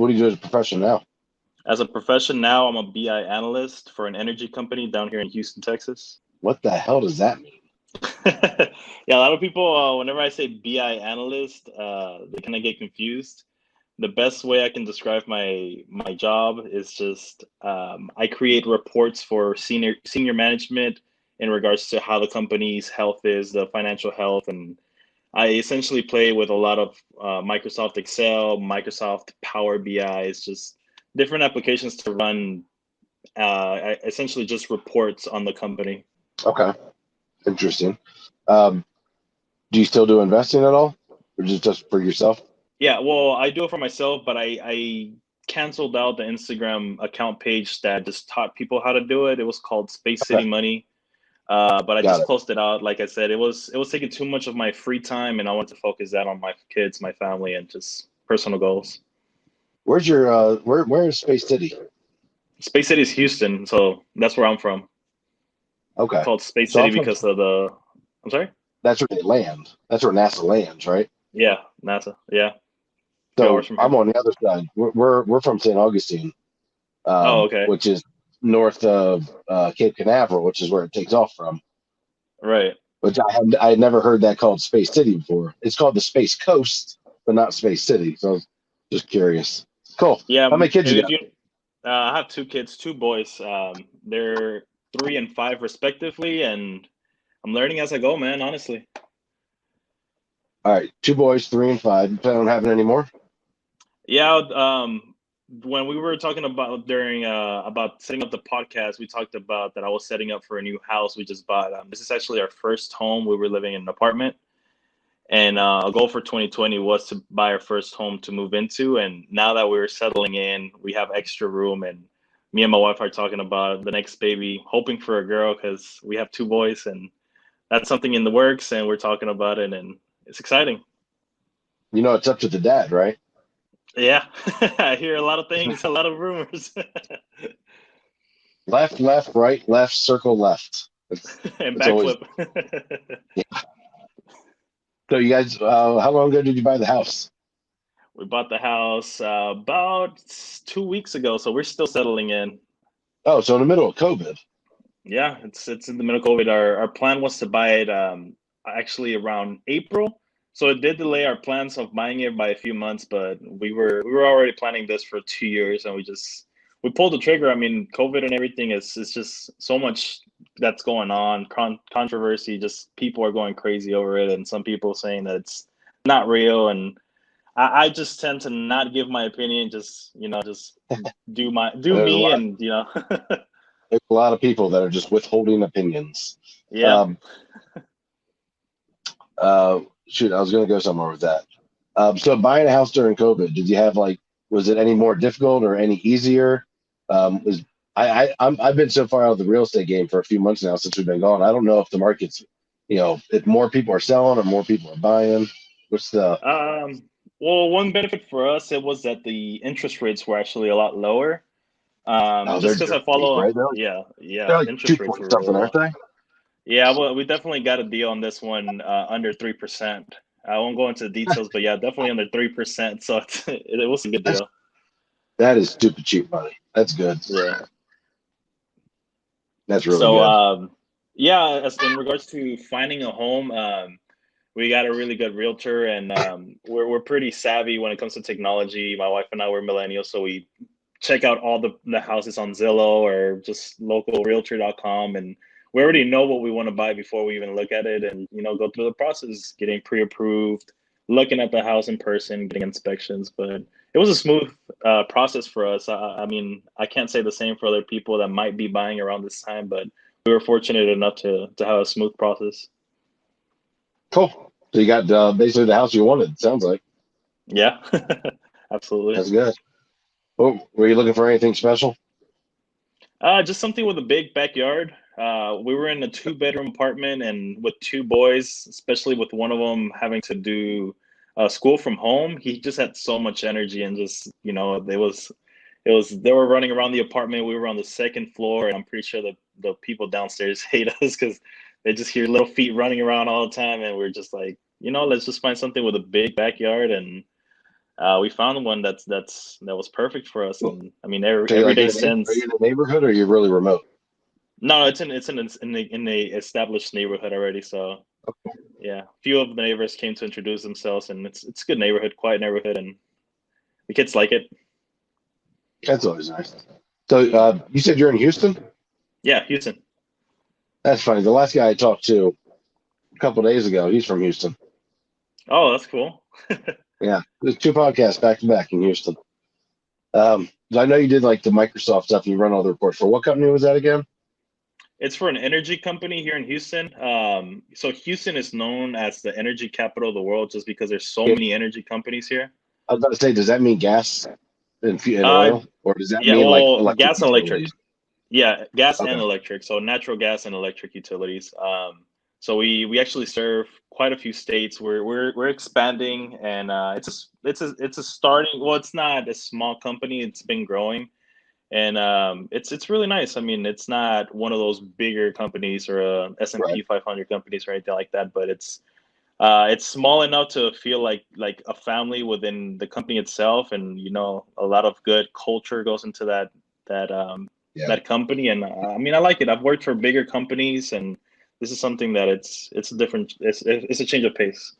what do you do as a profession now? As a profession now, I'm a BI analyst for an energy company down here in Houston, Texas. What the hell does that mean? Yeah, a lot of people, whenever I say BI analyst, they kind of get confused. The best way I can describe my job is just I create reports for senior management in regards to how the company's health is, the financial health, and I essentially play with a lot of Microsoft Excel, Microsoft Power BI. It's just different applications to run. Essentially, just reports on the company. Okay, interesting. Um, do you still do investing at all, or just for yourself? Yeah, well, I do it for myself, but I canceled out the Instagram account page that just taught people how to do it. It was called Space City Okay, Money. But I got just it. closed it out. Like I said, it was taking too much of my free time, and I wanted to focus that on my kids, my family, and just personal goals. Where's your where is Space City? Space City is Houston, so that's where I'm from. Okay, Called Space so City I'm from. because of the. I'm sorry. That's where they land. That's where NASA lands, right? Yeah, NASA. Yeah, 2 hours So from I'm here. on the other side. We're from St. Augustine, Oh, okay. which is north of Cape Canaveral, which is where it takes off from. Right. Which I had never heard that called Space City before. It's called the Space Coast, but not Space City. So I was just curious. Cool. Yeah. How many kids you If got? you, I have two kids, two boys. They're 3 and 5 respectively, and I'm learning as I go, man. Honestly. All right, two boys, 3 and 5. You plan on having any more? Yeah. When we were talking about during about setting up the podcast, we talked about that I was setting up for a new house we just bought. This is actually our first home. We were living in an apartment, and a goal for 2020 was to buy our first home to move into. And now that we're settling in, we have extra room, and me and my wife are talking about the next baby, hoping for a girl because we have two boys, and that's something in the works, and we're talking about it, and it's exciting. You know, it's up to the dad, right? Yeah, I hear a lot of things, a lot of rumors, Left, left, right, left, circle left. and It's always. backflip. So you guys, how long ago did you buy the house? We bought the house about 2 weeks ago, so we're still settling in. Oh, so in the middle of COVID. Yeah, it's in the middle of COVID. Our plan was to buy it actually around April. So it did delay our plans of buying it by a few months, but we were already planning this for 2 years, and we pulled the trigger. I mean, COVID and everything is just so much that's going on, controversy, just people are going crazy over it, and some people saying that it's not real. And I just tend to not give my opinion, just just do There's a me, lot. and There's a lot of people that are just withholding opinions. yeah. Um, shoot, I was going to go somewhere with that. So buying a house during COVID, did you have like, was it any more difficult or any easier? Was I've been so far out of the real estate game for a few months now since we've been gone. I don't know if the market's, if more people are selling or more people are buying. What's the? Um, well, one benefit for us it was that the interest rates were actually a lot lower. Oh, Just they're because I cheap, follow, right? yeah, They're yeah, like two interest rates point were really something, aren't low. they? Yeah, well, we definitely got a deal on this one, under 3%. I won't go into the details, but yeah, definitely under 3%. So it was a good That's, deal. that is stupid cheap money. That's good. Yeah. That's really So good. yeah, as in regards to finding a home, we got a really good realtor, and we're pretty savvy when it comes to technology. My wife and I were millennials, so we check out all the houses on Zillow or just localrealtor.com, and we already know what we want to buy before we even look at it, and go through the process, getting pre-approved, looking at the house in person, getting inspections. But it was a smooth process for us. I mean, I can't say the same for other people that might be buying around this time, but we were fortunate enough to have a smooth process. Cool. So you got basically the house you wanted. Sounds like Yeah. Absolutely. that's good. Oh, were you looking for anything special? Just something with a big backyard. We were in a two-bedroom apartment, and with two boys, especially with one of them having to do school from home, he just had so much energy, and just it was they were running around the apartment. We were on the second floor, and I'm pretty sure the people downstairs hate us because they just hear little feet running around all the time, and we're just like, let's just find something with a big backyard. And We found one that was perfect for us, Cool. and I mean So you're every like day are you since. in a neighborhood or are you really remote? No, in the established neighborhood already. So yeah, a few of the neighbors came to introduce themselves, and it's a good neighborhood, quiet neighborhood, and the kids like it. That's always nice. So you said you're in Houston? Yeah, Houston. That's funny. The last guy I talked to a couple days ago, he's from Houston. Oh, that's cool. Yeah, there's two podcasts back to back in Houston. So I know you did like the Microsoft stuff and you run all the reports. For what company was that again? It's for an energy company here in Houston. So Houston is known as the energy capital of the world just because there's so Yeah, many energy companies here. I was about to say, does that mean gas and Uh, oil, or does that yeah, mean like well, electric gas and electric. utilities? Yeah, gas and Okay, electric. So natural gas and electric utilities. So we actually serve quite a few states. We're expanding, and it's a starting. Well, it's not a small company. It's been growing, and it's really nice. I mean, it's not one of those bigger companies or S and right. P 500 companies or anything like that, but it's small enough to feel like a family within the company itself, and a lot of good culture goes into that Yeah, that company. And I mean, I like it. I've worked for bigger companies, and this is something that it's a different. It's a change of pace.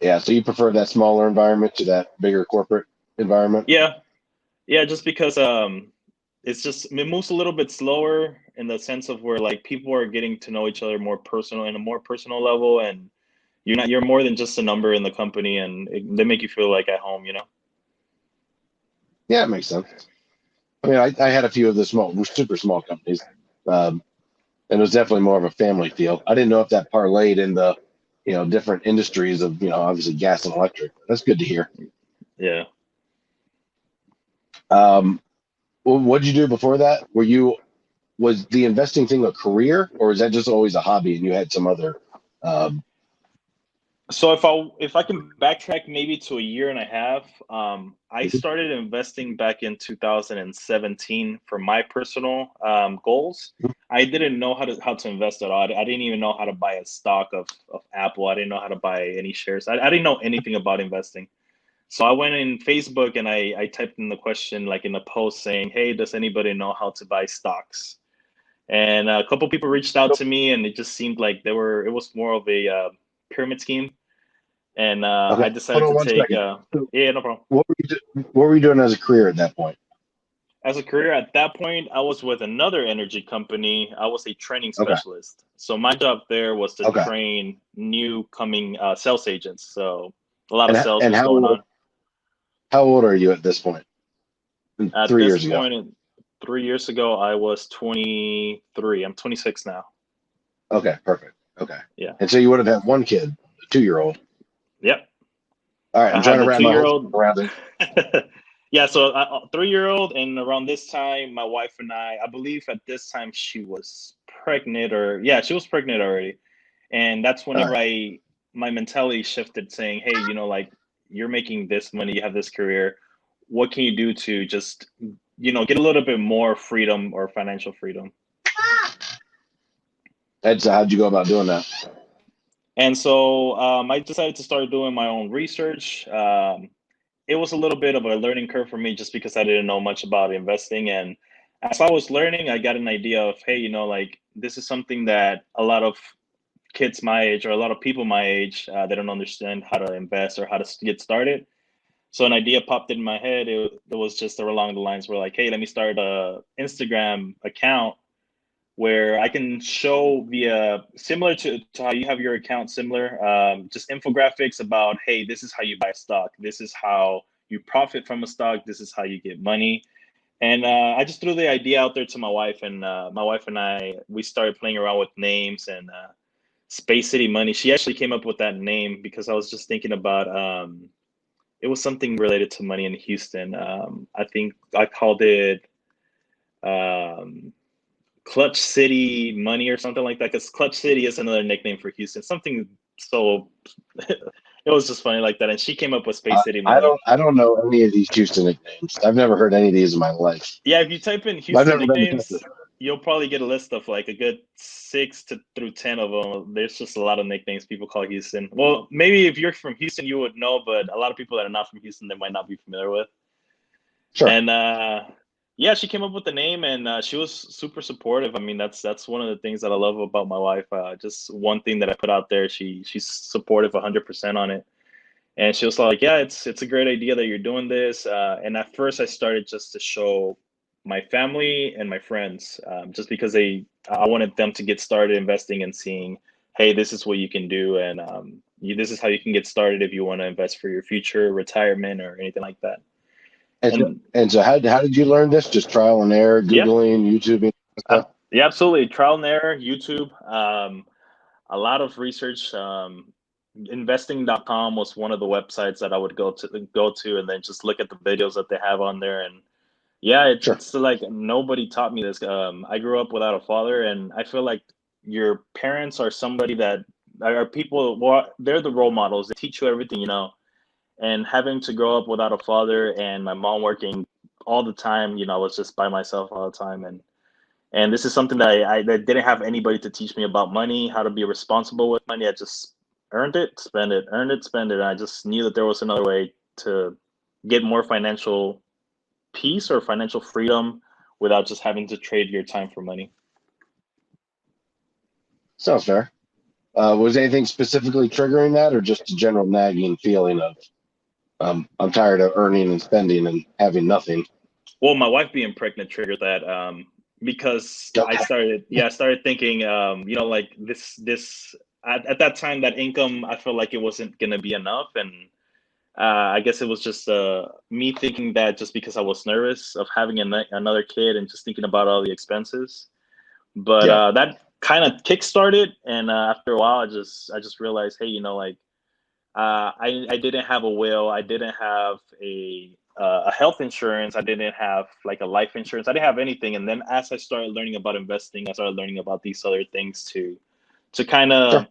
yeah. So you prefer that smaller environment to that bigger corporate environment? Yeah, yeah. Just because it moves a little bit slower in the sense of where like people are getting to know each other more personal in a more personal level, and you're more than just a number in the company, and they make you feel like at home. Yeah, it makes sense. I mean, I had a few of the super small companies, and it was definitely more of a family feel. I didn't know if that parlayed in the, different industries of, obviously gas and electric. That's good to hear. Yeah. Um, well, what did you do before that? Was the investing thing a career, or is that just always a hobby and you had some other? Um, So if I can backtrack maybe to a year and a half, I started investing back in 2017 for my personal goals. I didn't know how to invest at all. I didn't even know how to buy a stock of Apple. I didn't know how to buy any shares. I didn't know anything about investing. So I went in Facebook and I typed in the question like in the post saying, "Hey, does anybody know how to buy stocks?" And a couple people reached out to me, and it just seemed like it was more of a pyramid scheme, and okay, I hold decided on to one take. second. So Yeah, no problem. what were you doing as a career at that point? As a career at that point, I was with another energy company. I was a training Okay, specialist. So my job there was to okay. train new coming sales agents. So a lot of And sales and was going on. how old are you at this point? At 3 this years ago. point, 3 years ago, I was 23. I'm 26 now. Okay, perfect. Okay, Yeah. and so you would have had one kid, a 2 year old. Yep. All right, I I'm trying had to the wrap two my year whole old. around it. Yeah, so 3 year old, and around this time, my wife and I believe at this time she was pregnant, or yeah, she was pregnant already, and that's All whenever right. my mentality shifted, saying, "Hey, like you're making this money, you have this career, what can you do to just get a little bit more freedom or financial freedom?" Ed, so how'd you go about doing that? And so I decided to start doing my own research. It was a little bit of a learning curve for me just because I didn't know much about investing. And as I was learning, I got an idea of, hey, like this is something that a lot of kids my age or a lot of people my age, they don't understand how to invest or how to get started. So an idea popped in my head. It was just along the lines where like, hey, let me start a Instagram account where I can show via similar to how you have your account, similar, just infographics about, hey, this is how you buy a stock. This is how you profit from a stock. This is how you get money. And I just threw the idea out there to my wife, and my wife and I, we started playing around with names, and Space City Money. She actually came up with that name because I was just thinking about, it was something related to money in Houston. I think I called it, um, Clutch City Money or something like that, because Clutch City is another nickname for Houston. Something so it was just funny like that. And she came up with Space City Money. I don't know any of these Houston nicknames. I've never heard any of these in my life. Yeah, if you type in I've Houston never been to nicknames, Texas. you'll probably get a list of like a good 6 through 10 of them. There's just a lot of nicknames people call Houston. Well, maybe if you're from Houston, you would know, but a lot of people that are not from Houston, they might not be familiar with. Sure. And yeah, she came up with the name, and she was super supportive. I mean, that's one of the things that I love about my wife. Just one thing that I put out there, she's supportive 100% on it. And she was like, "Yeah, it's a great idea that you're doing this." And at first, I started just to show my family and my friends, just because I wanted them to get started investing and seeing, hey, this is what you can do, and this is how you can get started if you want to invest for your future retirement or anything like that. And And so how did you learn this? Just trial and error, yeah, Googling, YouTubing stuff? yeah, absolutely, trial and error, YouTube, a lot of research. Investing.com was one of the websites that I would go to and then just look at the videos that they have on there. And yeah, Sure. it's like nobody taught me this. I grew up without a father, and I feel like your parents are somebody that are people. Well, they're the role models. They teach you everything you know. And having to grow up without a father and my mom working all the time, I was just by myself all the time. And this is something that I didn't have anybody to teach me about money, how to be responsible with money. I just earned it, spend it, earned it, spend it. And I just knew that there was another way to get more financial peace or financial freedom without just having to trade your time for money. Sounds fair. Was anything specifically triggering that, or just a general nagging feeling of I'm tired of earning and spending and having nothing? Well, my wife being pregnant triggered that, because I started thinking, like this at that time, that income, I felt like it wasn't gonna be enough, and I guess it was just me thinking that just because I was nervous of having another kid and just thinking about all the expenses. But Yeah. that kind of kickstarted, and after a while, I just realized, hey, like I didn't have a will, I didn't have a health insurance, I didn't have like a life insurance, I didn't have anything. And then as I started learning about investing, I started learning about these other things to kind Sure. of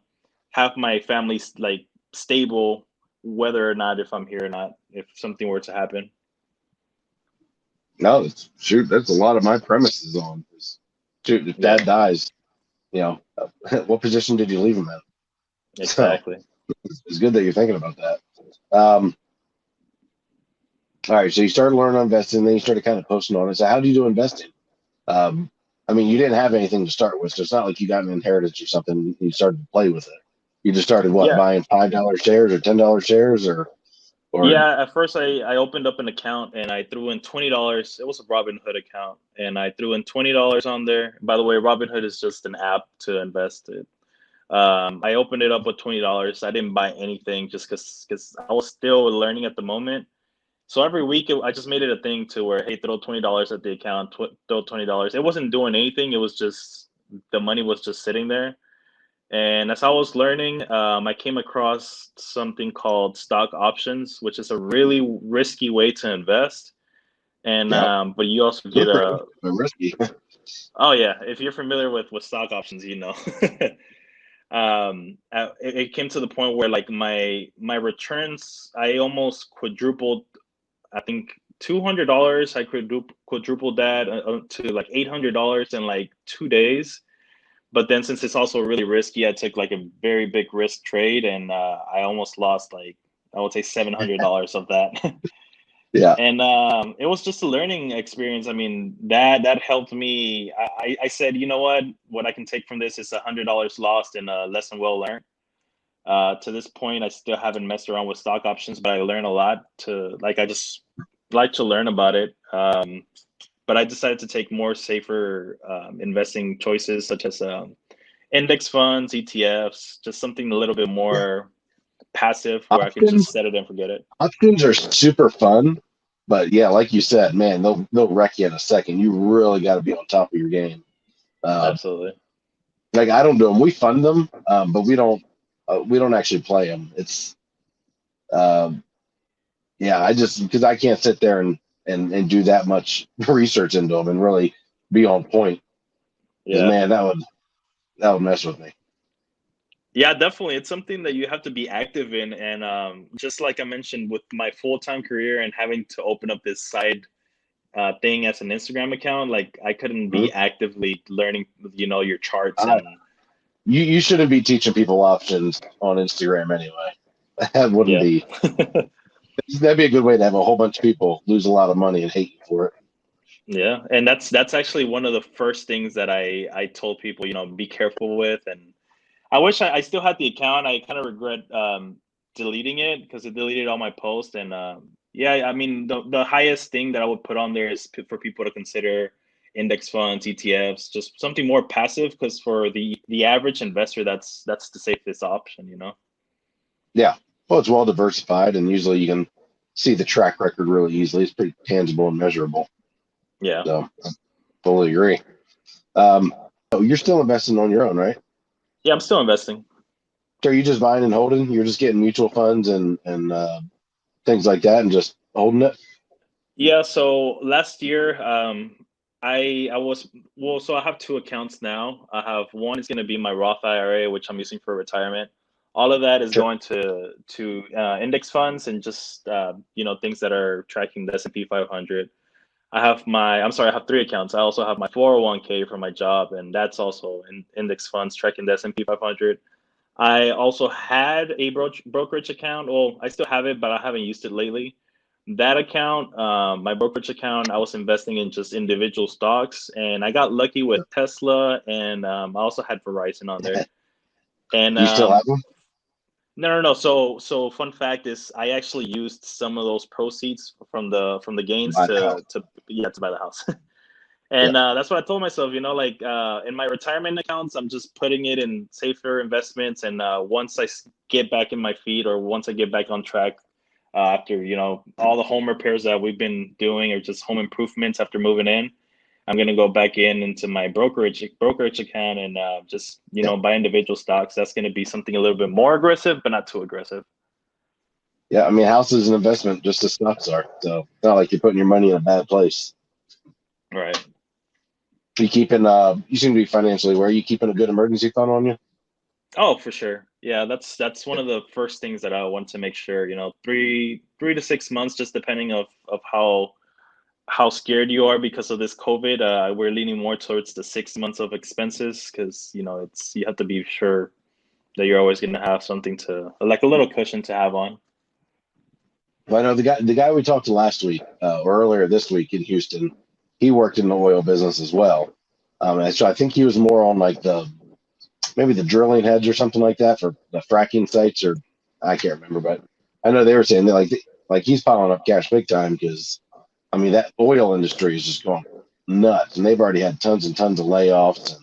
have my family like stable, whether or not if I'm here or not, if something were to happen. No, shoot, that's a lot of my premises on. Shoot, if Yeah, dad dies, what position did you leave him in? So exactly. it's good that you're thinking about that. All right, so you started learning on investing, then you started kind of posting on it. So how do you do investing? Um, I mean, you didn't have anything to start with, so it's not like you got an inheritance or something. You started to play with it. You just started what, Yeah. buying $5 shares or $10 shares, or Yeah, at first I opened up an account and I threw in $20. It was a Robinhood account, and I threw in $20 on there. By the way, Robinhood is just an app to invest in. I opened it up with $20. I didn't buy anything just because I was still learning at the moment. So every week I just made it a thing to where, hey, throw $20 at the account, throw $20. It wasn't doing anything. It was just the money was just sitting there. And as I was learning, I came across something called stock options, which is a really risky way to invest. And yeah, but you also get lucrative a but risky. oh yeah, if you're familiar with stock options, it came to the point where like my returns, I almost quadrupled. I think $200. I quadrupled that to like $800 in like 2 days. But then since it's also really risky, I took like a very big risk trade, and I almost lost like, I would say $700 of that. Yeah, And it was just a learning experience. I mean, that helped me. I said, you know what I can take from this is $100 lost and a lesson well learned. To this point, I still haven't messed around with stock options, but I learned a lot. I just like to learn about it. But I decided to take more safer investing choices, such as index funds, ETFs, just something a little bit yeah. more passive where I could Options just set it and forget it. options are super fun, but yeah, like you said, man, they'll wreck you in a second. You really got to be on top of your game. Uh, Absolutely. like I don't do them. We fund them, but we don't actually play them. It's um, yeah, I just because I can't sit there and do that much research into them and really be on point. Because Yeah. man, that would mess with me. Yeah, definitely. It's something that you have to be active in. And just like I mentioned with my full time career and having to open up this side thing as an Instagram account. Like I couldn't Mhm. be actively learning, your charts Uh, and you shouldn't be teaching people options on Instagram anyway. That wouldn't yeah. be. That'd be a good way to have a whole bunch of people lose a lot of money and hate you for it. Yeah, and that's actually one of the first things that I told people, be careful with. And I wish I still had the account. I kind of regret deleting it because it deleted all my posts. And yeah, I mean the highest thing that I would put on there is for people to consider index funds, ETFs, just something more passive. Because for the average investor, that's the safest option. Yeah. Well, it's well diversified, and usually you can see the track record really easily. It's pretty tangible and measurable. Yeah, So, I fully agree. So you're still investing on your own, right? yeah, I'm still investing. So are you just buying and holding? You're just getting mutual funds and things like that, and just holding it. Yeah, so last year, I was well. So I have two accounts now. I have one is going to be my Roth IRA, which I'm using for retirement. All of that is Sure. going to index funds and just things that are tracking the S&P 500. I have three accounts. I also have my 401k for my job, and that's also in index funds tracking the S&P 500. I also had a brokerage account. Well, I still have it, but I haven't used it lately. That account, my brokerage account, I was investing in just individual stocks, and I got lucky with Tesla, and I also had Verizon on there. And You still have them? no, no, no. So fun fact is, I actually used some of those proceeds from the To gains buy the house. to buy the house. Yeah. And that's what I told myself, like in my retirement accounts, I'm just putting it in safer investments. And once get back in my feet, or once I get back on track, after all the home repairs that we've been doing, or just home improvements after moving in, I'm gonna go back into my brokerage account and just Yeah. buy individual stocks. That's gonna be something a little bit more aggressive, but not too aggressive. Yeah. I mean, house is an investment just as stocks are. So it's not like you're putting your money in a bad place. Right. You seem to be financially aware. You keeping a good emergency fund on you? Oh, for sure. Yeah, that's one of the first things that I want to make sure. 3 to 6 months, just depending of how scared you are because of this COVID. We're leaning more towards the 6 months of expenses because it's you have to be sure that you're always going to have something to like a little cushion to have on. Well, I know the guy we talked to last week or earlier this week in Houston. He worked in the oil business as well. And so I think he was more on like maybe the drilling heads or something like that for the fracking sites, or I can't remember, but I know they were saying that like he's piling up cash big time because I mean that oil industry is just going nuts, and they've already had tons and tons of layoffs,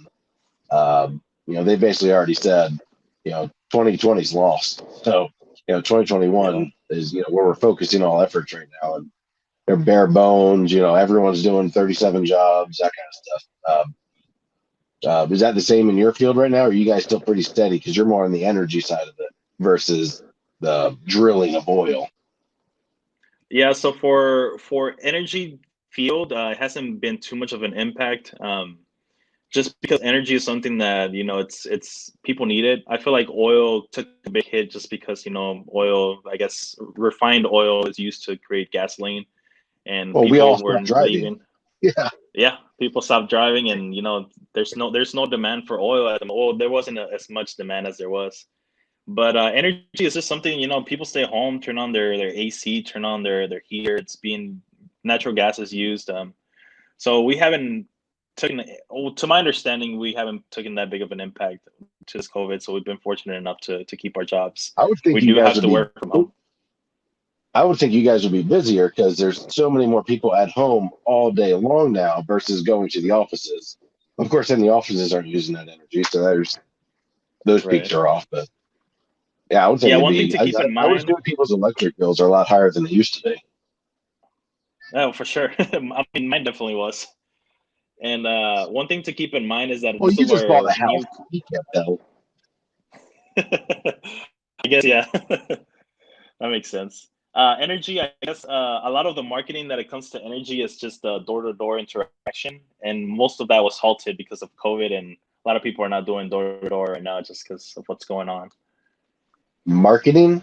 and they basically already said 2020 is lost, so 2021 is where we're focusing all efforts right now, and they're bare bones, everyone's doing 37 jobs, that kind of stuff. Is that the same in your field right now, or are you guys still pretty steady because you're more on the energy side of it versus the drilling of oil? Yeah, so for energy field, it hasn't been too much of an impact. Just because energy is something that it's people need it. I feel like oil took a big hit just because oil, I guess refined oil is used to create gasoline, and Well, we all people were stopped driving. leaving. Yeah, Yeah, people stopped driving, and there's no demand for oil at the moment. Well, there wasn't as much demand as there was. But energy is just something, people stay home, turn on their AC, turn on their heater. It's being natural gas is used. So we haven't taken, well, to my understanding, we haven't taken that big of an impact to this COVID. So we've been fortunate enough to keep our jobs. I would We think you do guys have would to be. work from home. I would think you guys would be busier because there's so many more people at home all day long now versus going to the offices. Of course, then the offices aren't using that energy, so there's those peaks Right. are off. But yeah, I would think Yeah. it'd One thing be. to keep in I would mind. assume people's electric bills are a lot higher than they used to be. Oh, for sure. I mean, mine definitely was. And one thing to keep in mind is that Well, most you of just bought our a house. new, You can't tell. I guess, yeah. That makes sense. Energy, I guess a lot of the marketing that it comes to energy is just door-to-door interaction, and most of that was halted because of COVID, and a lot of people are not doing door-to-door right now just because of what's going on. Marketing.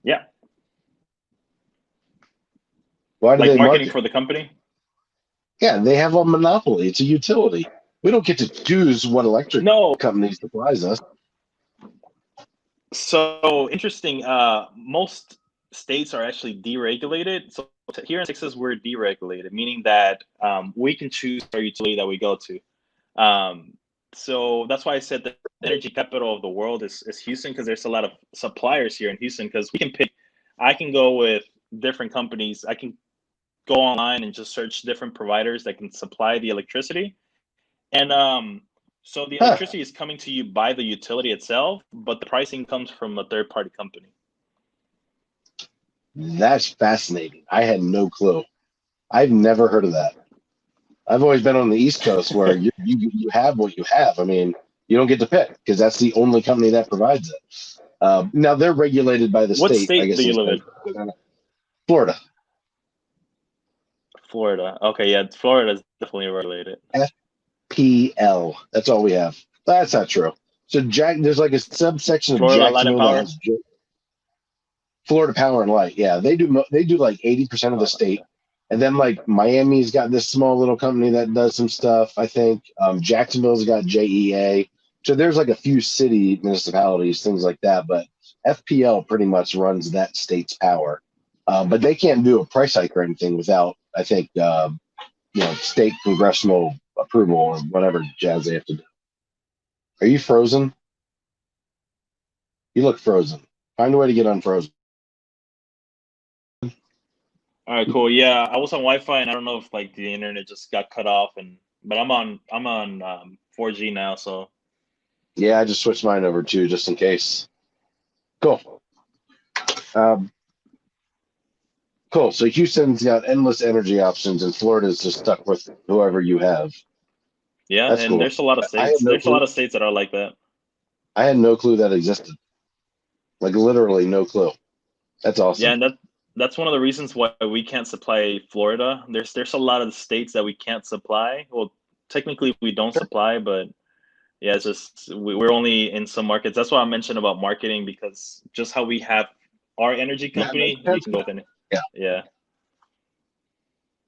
Yeah. Why do Like they marketing market? for the company? Yeah, they have a monopoly. It's a utility. We don't get to choose what electric No. company supplies us. So interesting. Most states are actually deregulated. So here in Texas, we're deregulated, meaning that we can choose our utility that we go to. Um, so that's why I said the energy capital of the world is Houston, because there's a lot of suppliers here in Houston. Because we can pick, I can go with different companies. I can go online and just search different providers that can supply the electricity. And so the Huh, electricity is coming to you by the utility itself, but the pricing comes from a third party company. that's fascinating. I had no clue. I've never heard of that. I've always been on the East Coast where you have what you have. I mean, you don't get to pick because that's the only company that provides it. Now they're regulated by the What state, I state do guess. you Is live in? Florida. Florida. Okay, yeah, Florida is definitely regulated. FPL. That's all we have. That's not true. So there's like a subsection of Florida Light and Jacksonville that Power. has Florida Power and Light. Yeah, they do like 80% of the Okay. state, and then like Miami's got this small little company that does some stuff. I think Jacksonville's got JEA. So there's like a few city municipalities, things like that. But FPL pretty much runs that state's power. But they can't do a price hike or anything without, I think, state congressional approval or whatever jazz they have to do. Are you frozen? You look frozen. Find a way to get unfrozen. All right, cool. Yeah, I was on Wi-Fi, and I don't know if like the internet just got cut off, but I'm on 4G now, so Yeah, I just switched mine over too, just in case. Cool. Um, cool. So Houston's got endless energy options, and Florida's just stuck with whoever you have. yeah. That's And cool. there's a lot of I had states. no There's a lot clue. of states that are like that. I had no clue that existed. Like literally no clue. That's Yeah, awesome. and that's one of the reasons why we can't supply Florida. There's a lot of states that we can't supply. Well, technically we don't Sure. supply, but yeah, it's just we're only in some markets. That's why I mentioned about marketing, because just how we have our energy That makes company, you sense can go now. with any. Yeah. Yeah.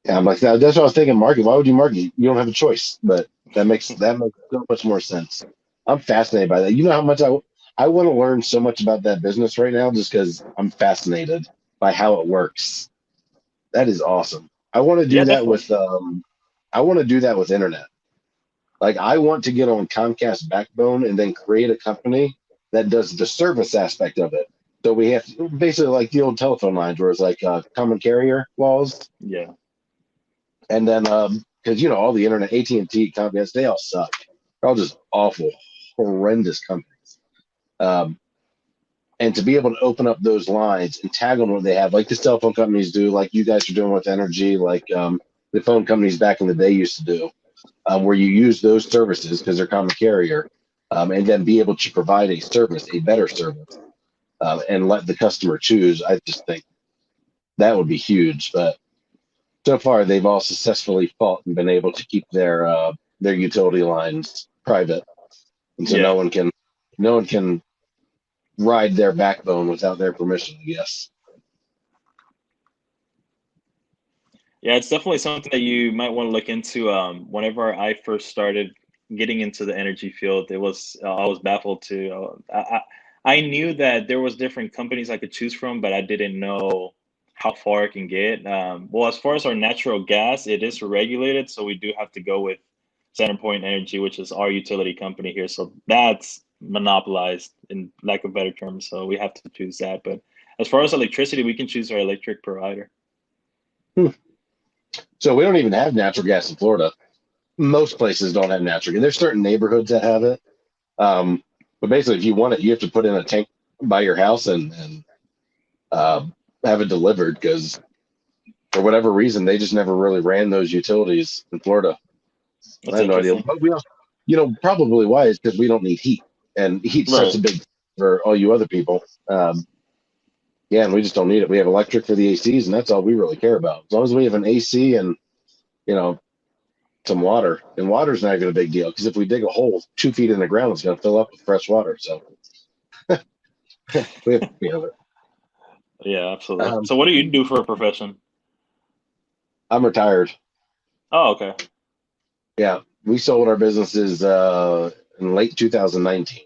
Yeah, I'm like that. That's what I was thinking. Market. Why would you market? You don't have a choice. But that makes so much more sense. I'm fascinated by that. You know how much I want to learn so much about that business right now, just because I'm fascinated by how it works. That is awesome. I want to do Yeah, that definitely. with I want to do that with internet. Like I want to get on Comcast backbone and then create a company that does the service aspect of it. So we have basically like the old telephone lines where it's like common carrier laws, Yeah. and then because all the internet, AT&T, Comcast, they all suck. They're all just awful, horrendous companies. Um, and to be able to open up those lines and tag on what they have, like the cell phone companies do, like you guys are doing with energy, like the phone companies back in the day used to do, where you use those services because they're common carrier, and then be able to provide a service, a better service, and let the customer choose. I just think that would be huge. But so far, they've all successfully fought and been able to keep their utility lines private, and so Yeah. no one can ride their backbone without their permission, I guess. Yeah, it's definitely something that you might want to look into. Whenever I first started getting into the energy field, it was I was baffled too. I knew that there was different companies I could choose from, but I didn't know how far it can get. Well, as far as our natural gas, it is regulated, so we do have to go with Centerpoint Energy, which is our utility company here. So that's monopolized, in lack of better terms. So we have to choose that. But as far as electricity, we can choose our electric provider. Hmm. So we don't even have natural gas in Florida. Most places don't have natural gas. There's certain neighborhoods that have it. Um, but basically, if you want it, you have to put in a tank by your house and uh, have it delivered because for whatever reason, they just never really ran those utilities in Florida. I That's have no idea. interesting. But probably why is because we don't need heat, and heat's such a Right. big for all you other people. Yeah, and we just don't need it. We have electric for the ACs, and that's all we really care about. As long as we have an AC and you know some water, and water's not even a big deal because if we dig a hole 2 feet in the ground, it's going to fill up with fresh water. So we have it. Yeah, absolutely. Um, So what do you do for a profession? I'm retired. Oh, okay. Yeah, we sold our businesses in late 2019,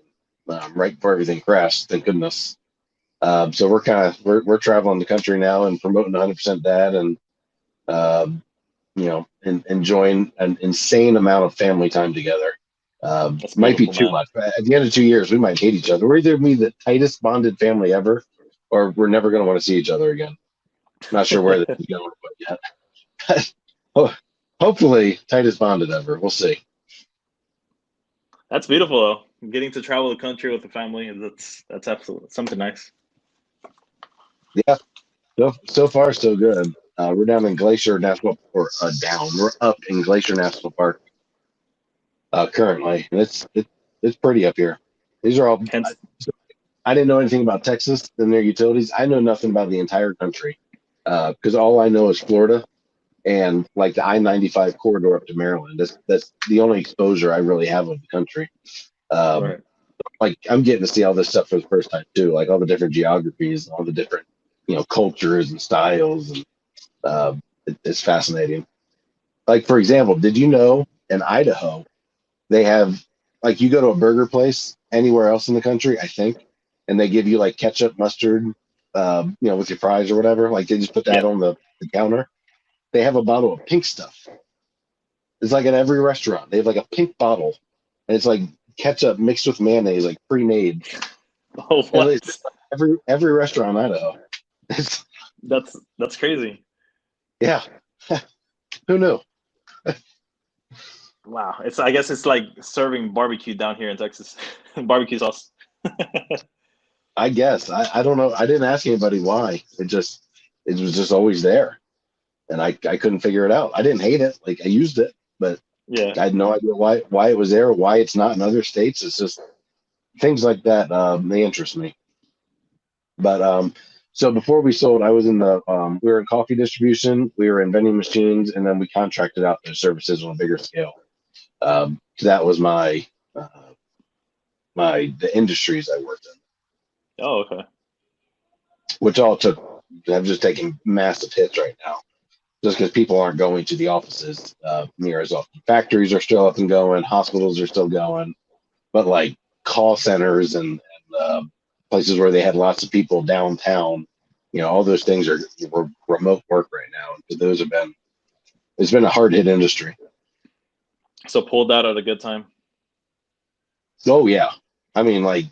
right before everything crashed. Thank goodness. So we're traveling the country now and promoting 100% dad and um, enjoying an insane amount of family time together. That's Might be beautiful, too man. much, but at the end of 2 years, we might hate each other. We're either be the tightest bonded family ever, or we're never going to want to see each other again. Not sure where this is going yet. Ho- Hopefully, tightest bonded ever. We'll see. That's beautiful though. Getting to travel the country with the family, that's absolutely something nice. Yeah, so far so good. We're down in Glacier National, or down. We're up in Glacier National Park currently, and it's pretty up here. These are all. Hence, I didn't know anything about Texas and their utilities. I know nothing about the entire country because all I know is Florida and like the I-95 corridor up to Maryland. That's the only exposure I really have of the country. Um, right. like I'm getting to see all this stuff for the first time too, like all the different geographies, all the different cultures and styles, and it's fascinating. Like for example, did you know in Idaho they have like you go to a burger place anywhere else in the country, I think, and they give you like ketchup, mustard, with your fries or whatever. Like they just put that Yep. on the counter. They have a bottle of pink stuff. It's like at every restaurant. They have like a pink bottle, and it's like ketchup mixed with mayonnaise, like pre-made. Oh, And it's what? every restaurant in Idaho. It's, That's crazy. yeah, who knew? Wow. I guess it's like serving barbecue down here in Texas. Barbecue sauce. I guess I don't know. I didn't ask anybody why. It was just always there, and I couldn't figure it out. I didn't hate it. Like I used it, but Yeah. I had no idea why it was there, why it's not in other states. It's just things like that. They interest me. But so before we sold, I was in the we were in coffee distribution, we were in vending machines, and then we contracted out those services on a bigger scale. So that was uh, the industries I worked in, Oh, okay. which all took. I've just taken massive hits right now, just because people aren't going to the offices near as often. Factories are still up and going, hospitals are still going, but like call centers and places where they had lots of people downtown, all those things are remote work right now. So those have been it's been a hard hit industry. So pulled out at a good time. Oh yeah, I mean like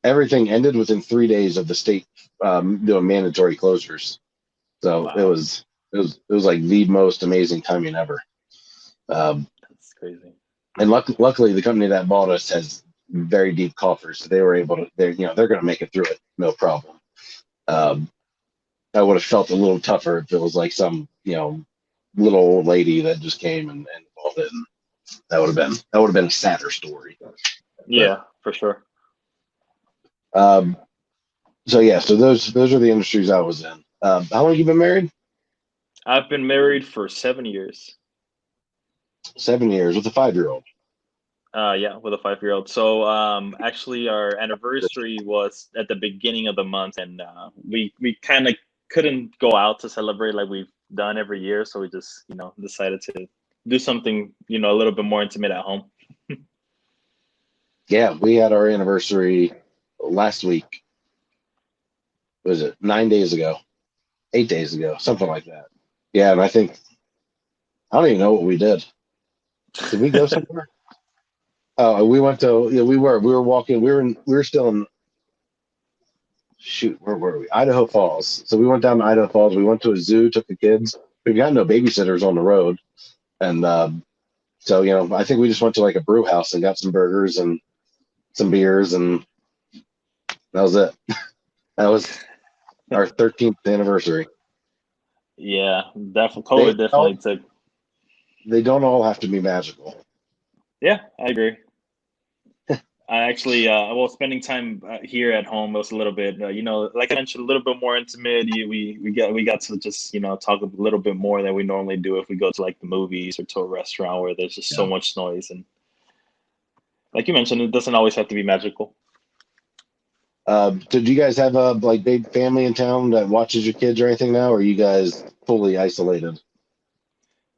everything ended within 3 days of the state doing mandatory closures. So Wow. it was like the most amazing timing ever. Um, That's crazy. and luckily the company that bought us has very deep coffers, so they were able to. They're going to make it through it, no problem. Um, I would have felt a little tougher if it was like some, little old lady that just came and bought it. And that would have been a sadder story. But Yeah, for sure. um, so yeah, so those are the industries I was in. How long you been married? I've been married for 7 years. 7 years with a 5-year-old. Yeah, with a 5 year old. So actually, our anniversary was at the beginning of the month, and we kind of couldn't go out to celebrate like we've done every year. So we just decided to do something a little bit more intimate at home. Yeah, we had our anniversary last week. Was it 9 days ago? 8 days ago, something like that. Yeah, and I think I don't even know what we did. Did we go somewhere? Oh, we went to. Yeah, we were walking. We were still in. Shoot, where were we? Idaho Falls. So we went down to Idaho Falls. We went to a zoo, took the kids. We've got no babysitters on the road, and so I think we just went to like a brew house and got some burgers and some beers, and that was it. That was our 13th anniversary. Yeah, definitely. They COVID all definitely took. they don't all have to be magical. Yeah, I agree. I actually, well, spending time here at home was a little bit, like I mentioned, a little bit more intimate. We got to just talk a little bit more than we normally do if we go to like the movies or to a restaurant where there's just so Yeah. much noise. And like you mentioned, it doesn't always have to be magical. So do you guys have a like big family in town that watches your kids or anything now, or are you guys fully isolated?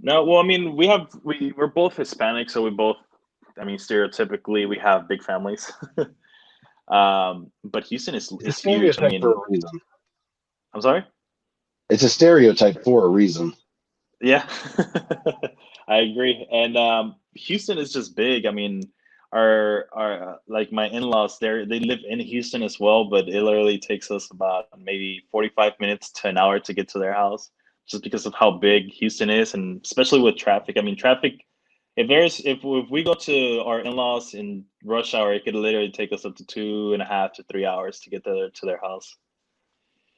No, well, I mean, we're both Hispanic, so we both, I mean, stereotypically, we have big families. But Houston It's a is huge. I stereotype for mean, a reason. I'm sorry. It's a stereotype for a reason. Yeah, I agree. And Houston is just big. I mean, our like my in-laws, they live in Houston as well, but it literally takes us about maybe 45 minutes to an hour to get to their house, just because of how big Houston is, and especially with traffic. I mean, traffic. If we go to our in-laws in rush hour, it could literally take us up to 2.5 to 3 hours to get to their house.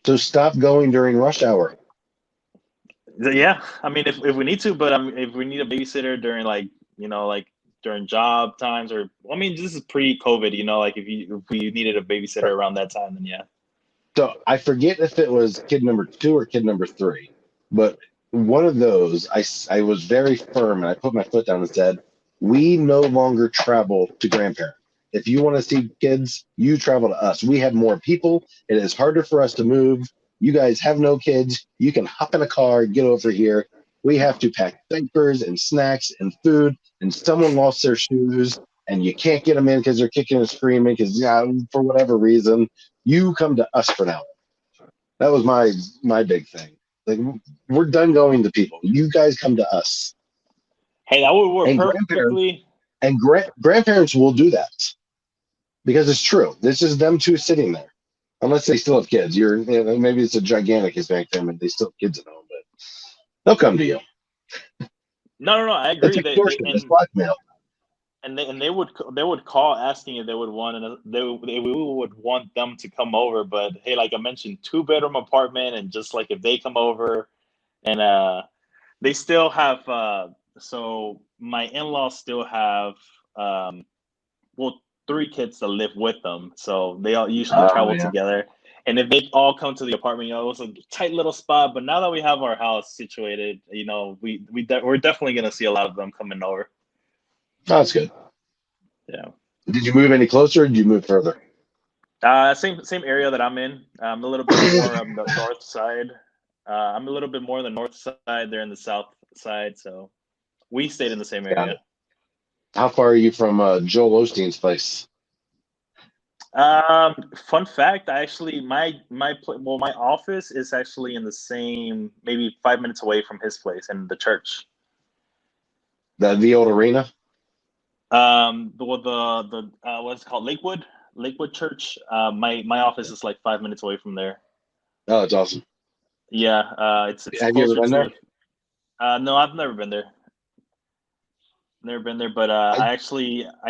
So stop going during rush hour. Yeah, I mean, if we need to, but if we need a babysitter during like like during job times, or I mean, this is pre-COVID, like if we needed a babysitter around that time, then yeah. So I forget if it was kid number two or kid number three, but one of those, I was very firm and I put my foot down and said, we no longer travel to grandparents. If you want to see kids, you travel to us. We have more people. It is harder for us to move. You guys have no kids. You can hop in a car, get over here. We have to pack diapers and snacks and food, and someone lost their shoes, and you can't get them in because they're kicking and screaming because, for whatever reason, you come to us for now. That was my big thing. Like, we're done going to people. You guys come to us. Hey, that would work And grandparents perfectly. and grandparents will do that because it's true. This is them two sitting there, unless they still have kids. Maybe it's a gigantic Hispanic family. They still have kids at home, but they'll come to you. No, I It's agree. extortion. It's blackmail. They would call asking if they would want, and we would want them to come over. But hey, like I mentioned, 2-bedroom apartment, and just like if they come over, and they still have. So my in-laws still have well 3 kids that live with them, so they all usually Oh travel yeah. together. And if they all come to the apartment, it was a tight little spot. But now that we have our house situated, we're definitely gonna see a lot of them coming over. Oh, that's good. Yeah. Did you move any closer or did you move further? Same area that I'm in. I'm a little bit more on the north side. I'm a little bit more on the north side. They're in the south side, so we stayed in the same Got area. it. How far are you from Joel Osteen's place? Fun fact, I actually my office is actually in the same, maybe 5 minutes away from his place and the church. The old arena? The what's it called, Lakewood Church. My office is like 5 minutes away from there. Oh, it's awesome. Yeah, it's Have you ever closer been there? to. No, I've never been there. Never been there, but I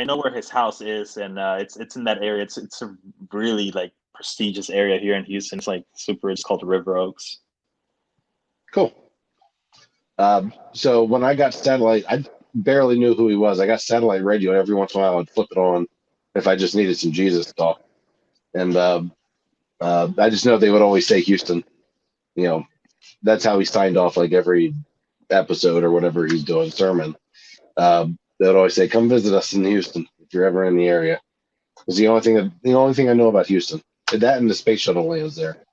know where his house is, and it's in that area. It's a really like prestigious area here in Houston. It's like super. It's called River Oaks. Cool. So when I got satellite, I barely knew who he was. I got satellite radio, and every once in a while I'd flip it on if I just needed some Jesus talk. And I just know they would always say Houston. You know, that's how he signed off like every episode or whatever he's doing sermon. They would always say, "Come visit us in Houston if you're ever in the area." It's the only thing I know about Houston. That and the space shuttle lands there,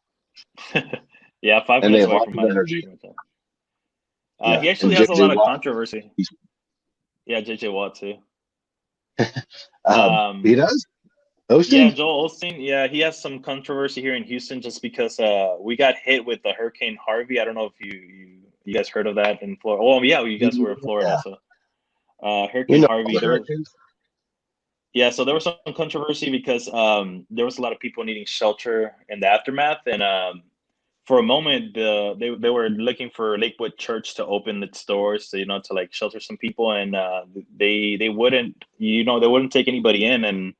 Yeah, five and they minutes have away lots from of my. energy. He Yeah, actually and has a JJ lot of Watt. controversy. Yeah, JJ Watt too. He does. Yeah, Osteen? Joel Osteen. Yeah, he has some controversy here in Houston just because we got hit with the Hurricane Harvey. I don't know if you guys heard of that in Florida. Oh yeah, you guys were in Florida, Yeah, so we Hurricane know all Harvey. the hurricanes. So there was some controversy because there was a lot of people needing shelter in the aftermath, and for a moment, they were looking for Lakewood Church to open its doors to to like shelter some people, and they wouldn't they wouldn't take anybody in, and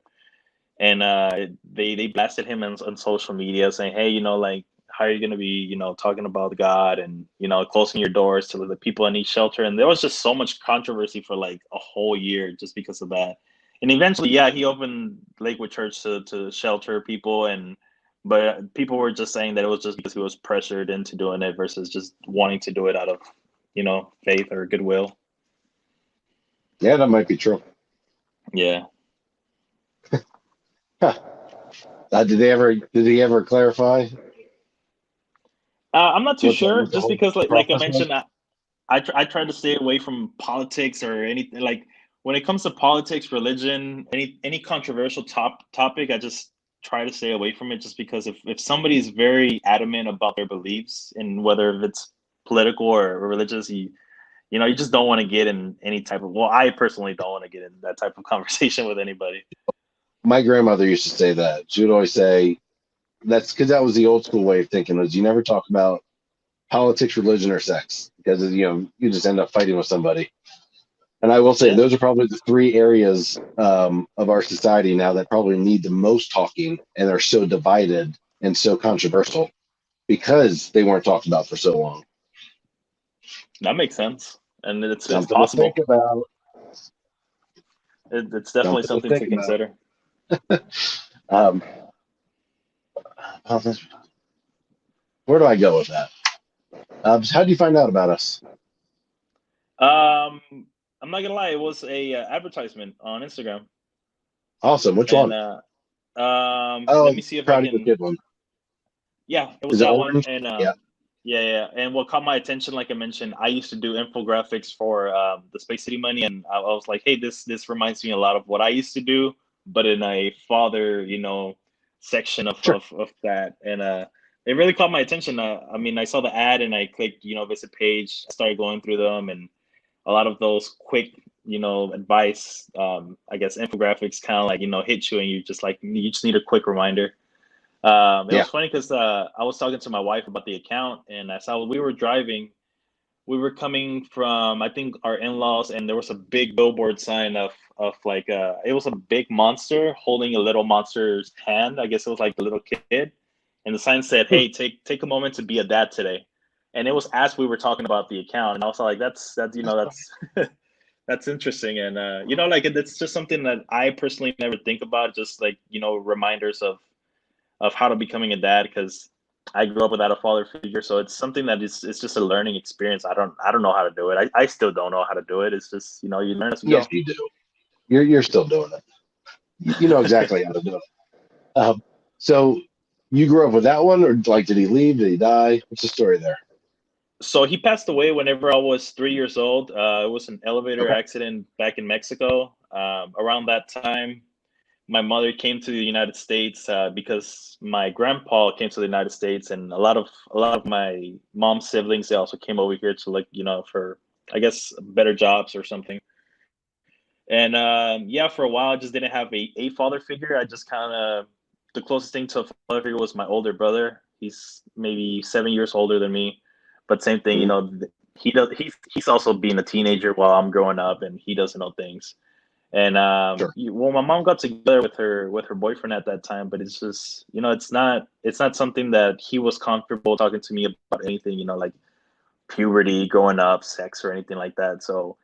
they blasted him on social media saying, hey, like, how are you going to be talking about God and closing your doors to the people that need shelter. And there was just so much controversy for like a whole year just because of that. And eventually, yeah, he opened Lakewood Church to shelter people, but people were just saying that it was just because he was pressured into doing it versus just wanting to do it out of faith or goodwill. Yeah, that might be true. Yeah. Huh. Did he ever clarify I'm not too what sure, the just whole because like I process mentioned, was? I try to stay away from politics or anything like when it comes to politics, religion, any controversial topic. I just try to stay away from it, just because if somebody is very adamant about their beliefs, and whether it's political or religious, you just don't want to get in any type of. Well, I personally don't want to get in that type of conversation with anybody. My grandmother used to say that. She would always say that's because that was the old school way of thinking, was you never talk about politics, religion, or sex, because you just end up fighting with somebody. And I will say Yeah. those are probably the three areas of our society now that probably need the most talking, and are so divided and so controversial because they weren't talked about for so long. That makes sense, and it's Something to think possible. about. It's definitely Something to something think to about. consider. Um, where do I go with that? How do you find out about us? Um, I'm not gonna lie, it was a advertisement on Instagram, Awesome. Which and one? let Oh, me see if I Proud of Your can. Kid one. Yeah, it was Is it that one, orange? and Yeah. yeah, yeah. And what caught my attention, like I mentioned, I used to do infographics for the Space City Money, and I was like, hey, this reminds me a lot of what I used to do, but in a father, section of Sure. that, and it really caught my attention. I mean, I saw the ad and I clicked, visit page. I started going through them, and a lot of those quick, advice, I guess infographics kind of like hit you, and you just need a quick reminder. It Yeah. was funny because I was talking to my wife about the account, and I saw we were driving. We were coming from, I think, our in-laws, and there was a big billboard sign of like it was a big monster holding a little monster's hand. I guess it was like a little kid, and the sign said, Hmm. "Hey, take a moment to be a dad today." And it was as we were talking about the account, and I was like, that's that's interesting, and like it's just something that I personally never think about. Just like reminders of how to becoming a dad, because I grew up without a father figure, so it's something that is it's just a learning experience. I don't know how to do it. I still don't know how to do it. It's just you learn as you Yes, go. you do. You're still doing it. You know exactly how to do it. So you grew up with that one, or like did he leave? Did he die? What's the story there? So he passed away whenever I was 3 years old. It was an elevator Okay. accident back in Mexico. Around that time, my mother came to the United States because my grandpa came to the United States, and a lot of my mom's siblings, they also came over here to, like, for, I guess, better jobs or something. And yeah, for a while, I just didn't have a father figure. I just kind of, the closest thing to a father figure was my older brother. He's maybe 7 years older than me, but same thing. Mhm. He's also being a teenager while I'm growing up, and he doesn't know things. And Sure. well, my mom got together with her boyfriend at that time, but it's just, it's not something that he was comfortable talking to me about, anything, like puberty, growing up, sex, or anything like that. So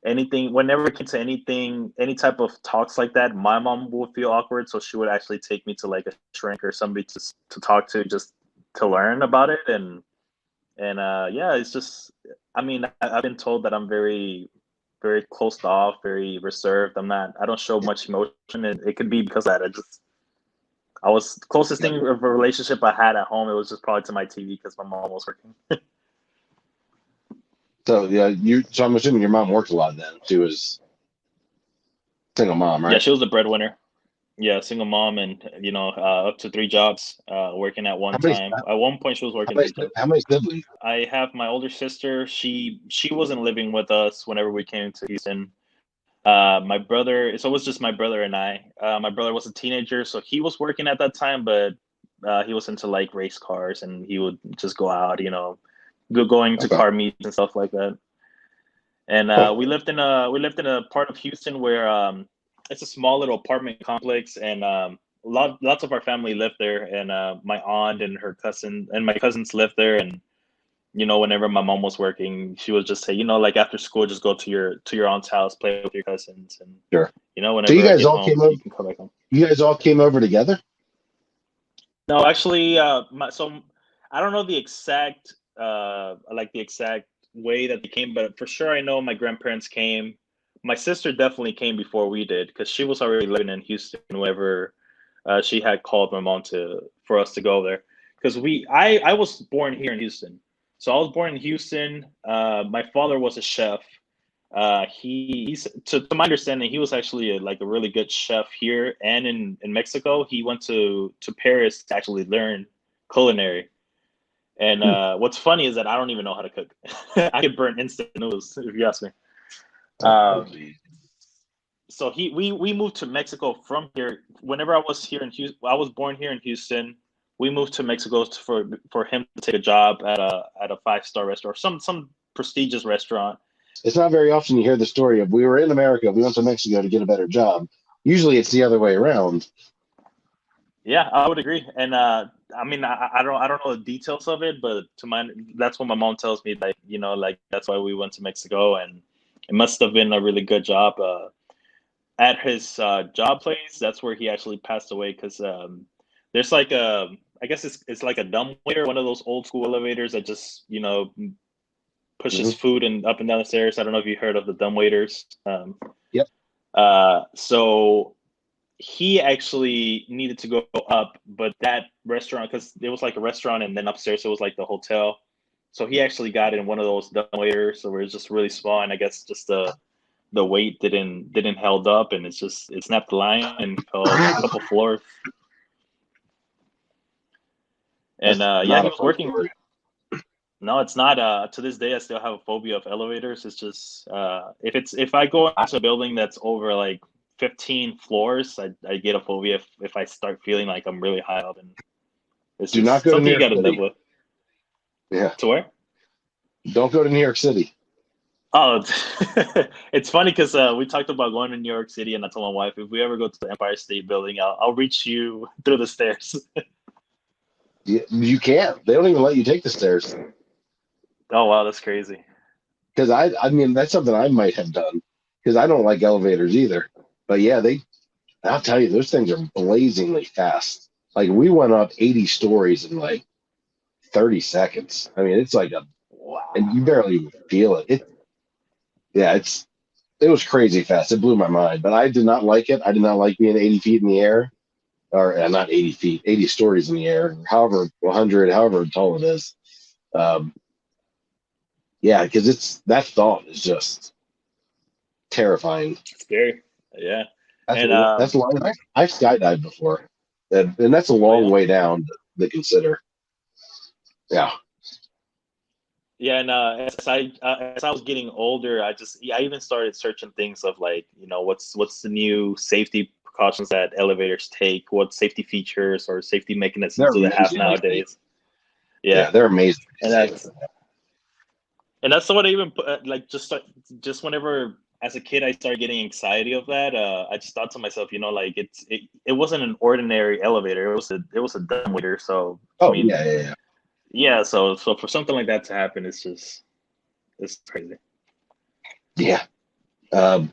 anything, whenever it came to anything, any type of talks like that, my mom would feel awkward, so she would actually take me to like a shrink or somebody to talk to, just to learn about it. And yeah, it's just, I mean, I've been told that I'm very, very closed off, very reserved. I don't show much emotion, and it could be because of that. I was closest Yeah. thing of a relationship I had at home. It was just probably to my TV because my mom was working. So yeah, so I'm assuming your mom worked a lot then. She was single mom, Yeah, right? she was the breadwinner. Yeah, single mom, and up to three jobs, working at one How many time. At one point, she was how working many three jobs. how many siblings? I have my older sister. She wasn't living with us whenever we came to Houston. My brother, so it was just my brother and I. My brother was a teenager, so he was working at that time, but he was into like race cars, and he would just go out, going to Okay. car meets and stuff like that. And Huh. we lived in a part of Houston where it's a small little apartment complex, and lots of our family lived there, and my aunt and her cousin and my cousins lived there, and whenever my mom was working, she would just say, like after school, just go to your aunt's house, play with your cousins, and Sure. So you whenever I guys get all home, came over. you can come back home. You guys all came over together. No, actually, so I don't know the exact like the exact way that they came, but for sure I know my grandparents came. My sister definitely came before we did because she was already living in Houston whenever she had called my mom to for us to go there. Because I was born here in Houston, So I was born in Houston. My father was a chef. He's to my understanding, he was actually like a really good chef here and in Mexico. He went to Paris to actually learn culinary. And Hmm. what's funny is that I don't even know how to cook. I could burn instant noodles if you ask me. Oh, Um, geez. so we moved to Mexico from here. Whenever I was here in Houston, I was born here in Houston. We moved to Mexico for him to take a job at a 5-star restaurant, some prestigious restaurant. It's not very often you hear the story of we were in America, we went to Mexico to get a better job. Usually it's the other way around. Yeah, I would agree. And I mean, I don't know the details of it, but that's what my mom tells me. Like, like that's why we went to Mexico, and it must have been a really good job. At his job place, that's where he actually passed away because there's like I guess it's like a dumbwaiter, one of those old school elevators that just pushes Hmm. food and up and down the stairs. I don't know if you heard of the dumbwaiters. Yep. So he actually needed to go up, but that restaurant, because it was like a restaurant and then upstairs it was like the hotel. So he actually got in one of those dumbwaiters, so it was just really small, and I guess just the weight didn't held up, and it snapped the line and fell a couple floors. And That's yeah, not he a was fun working. story. No, it's not. To this day, I still have a phobia of elevators. It's just if I go into a building that's over like 15 floors, I get a phobia if I start feeling like I'm really high up, and it's Do not just go to New something you York got to live City. with. Yeah. To where? Don't go to New York City. Oh, it's funny because we talked about going to New York City, and I told my wife if we ever go to the Empire State Building, I'll reach you through the stairs. You can't. They don't even let you take the stairs. Oh wow, that's crazy. Because I mean, that's something I might have done because I don't like elevators either. But yeah, I'll tell you, those things are blazingly fast. Like we went up 80 stories in like 30 seconds. I mean, it's like and you Wow. barely even feel it. Yeah, it was crazy fast. It blew my mind, but I did not like it. I did not like being 80 feet in the air, or not 80 feet, 80 stories in the air, however 100, however tall it is. Um, yeah, because that thought is just terrifying. Scary. Yeah. That's a, And that's a long. I've skydived before, and that's a oh long yeah. way down to consider. Yeah. Yeah, and as I was getting older, I even started searching things of like, what's the new safety precautions that elevators take, what safety features or safety mechanisms They're do they have amazingly safe. nowadays? Yeah. Yeah, they're amazingly And safe. that's what I even put, like just whenever as a kid I started getting anxiety of that, I just thought to myself, like it wasn't an ordinary elevator, it was a dumbwaiter. So I Oh mean, yeah, yeah, yeah. yeah, so for something like that to happen, it's crazy. Yeah. All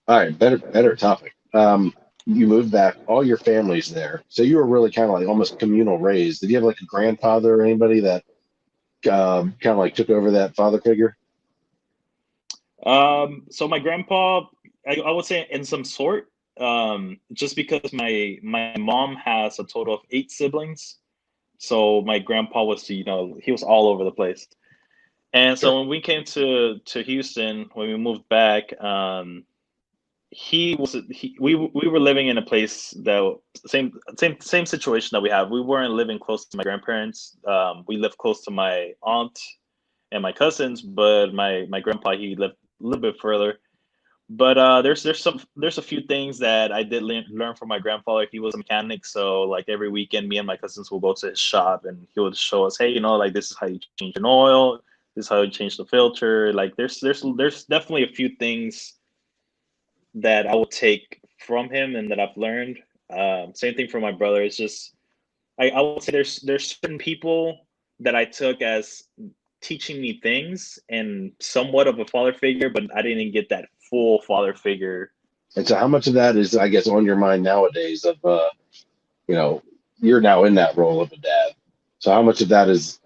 right, better topic. You moved back, all your family's there, so you were really kind of like almost communal raised. Did you have like a grandfather or anybody that kind of like took over that father figure? So my grandpa, I would say in some sort, just because my mom has a total of 8 siblings. So my grandpa was, he was all over the place. And Sure. so when we came to Houston, when we moved back, we were living in a place that same situation that we have. We weren't living close to my grandparents. We lived close to my aunt and my cousins, but my grandpa, he lived a little bit further. But there's a few things that I did learn from my grandfather. He was a mechanic, so like every weekend, me and my cousins will go to his shop, and he would show us, hey, like this is how you change an oil, this is how you change the filter. Like there's definitely a few things that I will take from him and that I've learned. Same thing for my brother. It's just I will say there's certain people that I took as teaching me things and somewhat of a father figure, but I didn't get that full father figure. And so, how much of that is, I guess, on your mind nowadays? Of you know, you're now in that role of a dad. So, how much of that is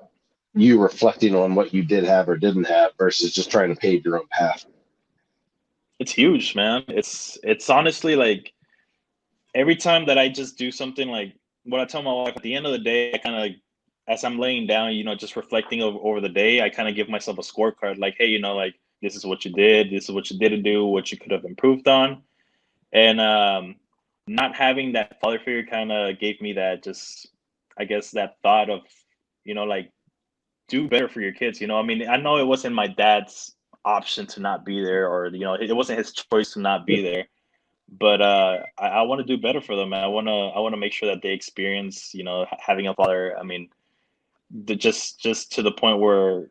you reflecting on what you did have or didn't have versus just trying to pave your own path? It's huge, man. It's honestly like every time that I just do something like what I tell my wife at the end of the day, I kind of like as I'm laying down, just reflecting over the day, I kind of give myself a scorecard, like, hey, like this is what you did, this is what you didn't do, what you could have improved on, and not having that father figure kind of gave me that, just, I guess, that thought of, like, do better for your kids. I mean, I know it wasn't my dad's option to not be there, or it wasn't his choice to not be there, but I want to do better for them. I want to make sure that they experience, having a father. I mean, just to the point where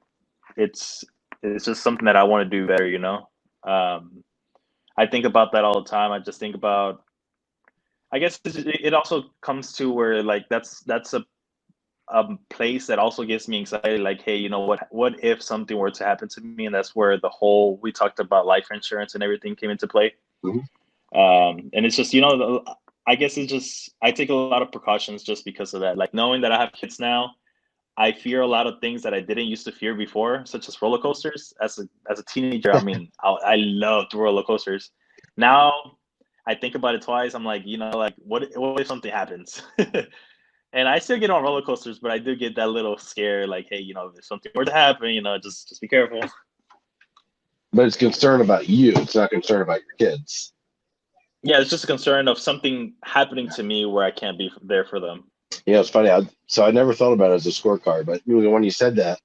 it's it's just something that I want to do better. I think about that all the time. I just think about. I guess it also comes to where, like, that's a place that also gives me anxiety. Like, hey, what if something were to happen to me? And that's where the whole, we talked about life insurance and everything came into play. Mhm. And it's just, I guess it's just, I take a lot of precautions just because of that. Like, knowing that I have kids now, I fear a lot of things that I didn't used to fear before, such as roller coasters. As a teenager, I mean, I loved roller coasters. Now I think about it twice. I'm like, like, what if something happens? And I still get on roller coasters, but I do get that little scare, like, hey, if something were to happen, just be careful. But it's concern about you. It's not concern about your kids. Yeah, it's just a concern of something happening to me where I can't be there for them. It's funny. So I never thought about it as a scorecard, but when you said that,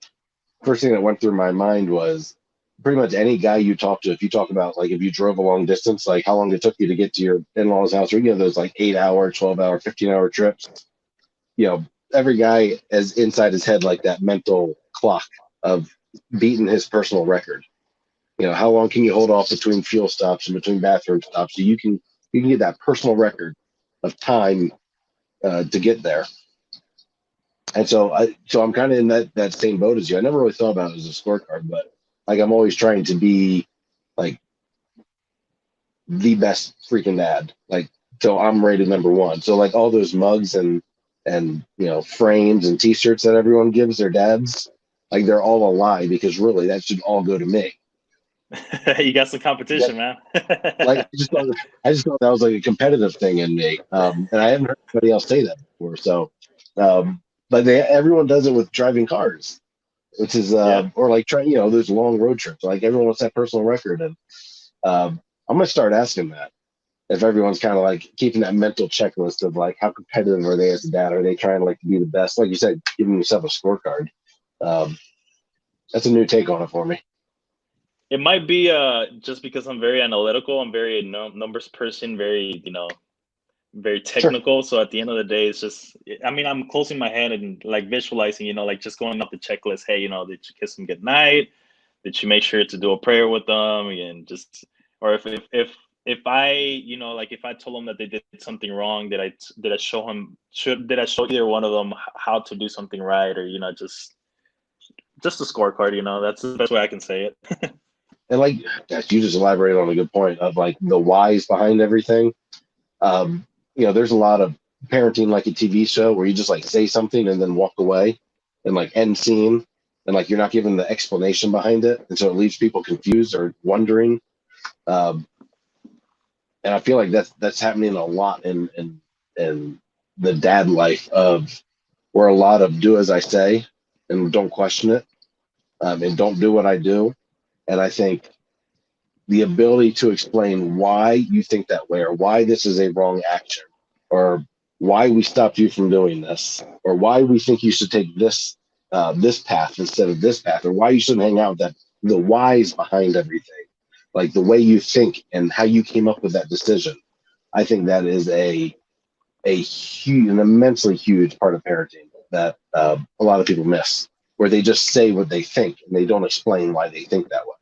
first thing that went through my mind was pretty much any guy you talk to. If you talk about, like, if you drove a long distance, like how long it took you to get to your in-laws' house, or those like 8-hour, 12-hour, 15-hour trips. You know, every guy has inside his head like that mental clock of beating his personal record. How long can you hold off between fuel stops and between bathroom stops, so you can get that personal record of time to get there. And so I'm kind of in that same boat as you. I never really thought about it as a scorecard, but like I'm always trying to be like the best freaking dad. Like, so I'm rated number one. So like all those mugs and frames and T-shirts that everyone gives their dads, like they're all a lie, because really that should all go to me. You got some That, competition, man. like I just thought that was like a competitive thing in me, and I haven't heard anybody else say that before. So, but everyone does it with driving cars, which is Yeah. or like trying those long road trips. Like everyone wants that personal record, and I'm gonna start asking that. If everyone's kind of like keeping that mental checklist of like how competitive are they as a dad? Are they trying to like to be the best? Like you said, giving yourself a scorecard. Um, that's a new take on it for me. It might be just because I'm very analytical. I'm very numbers person, very, very Sure. technical. So at the end of the day, it's just, I mean, I'm closing my hand and like visualizing, like just going off the checklist. Hey, did you kiss them good night? Did you make sure to do a prayer with them? And just, or if I, like if I told them that they did something wrong, did I show him, did I show either one of them how to do something right? Or, just a scorecard, that's the best way I can say it. And like, gosh, you just elaborated on a good point of like the whys behind everything. There's a lot of parenting like a TV show where you just like say something and then walk away and like end scene, and like you're not giving the explanation behind it, and so it leaves people confused or wondering. Um, and I feel like that's happening a lot in the dad life of where a lot of do as I say and don't question it, and don't do what I do. And I think the ability to explain why you think that way, or why this is a wrong action, or why we stopped you from doing this, or why we think you should take this path instead of this path, or why you shouldn't hang out with that, the whys behind everything, like the way you think and how you came up with that decision. I think that is a huge, an immensely huge part of parenting that a lot of people miss, where they just say what they think and they don't explain why they think that way.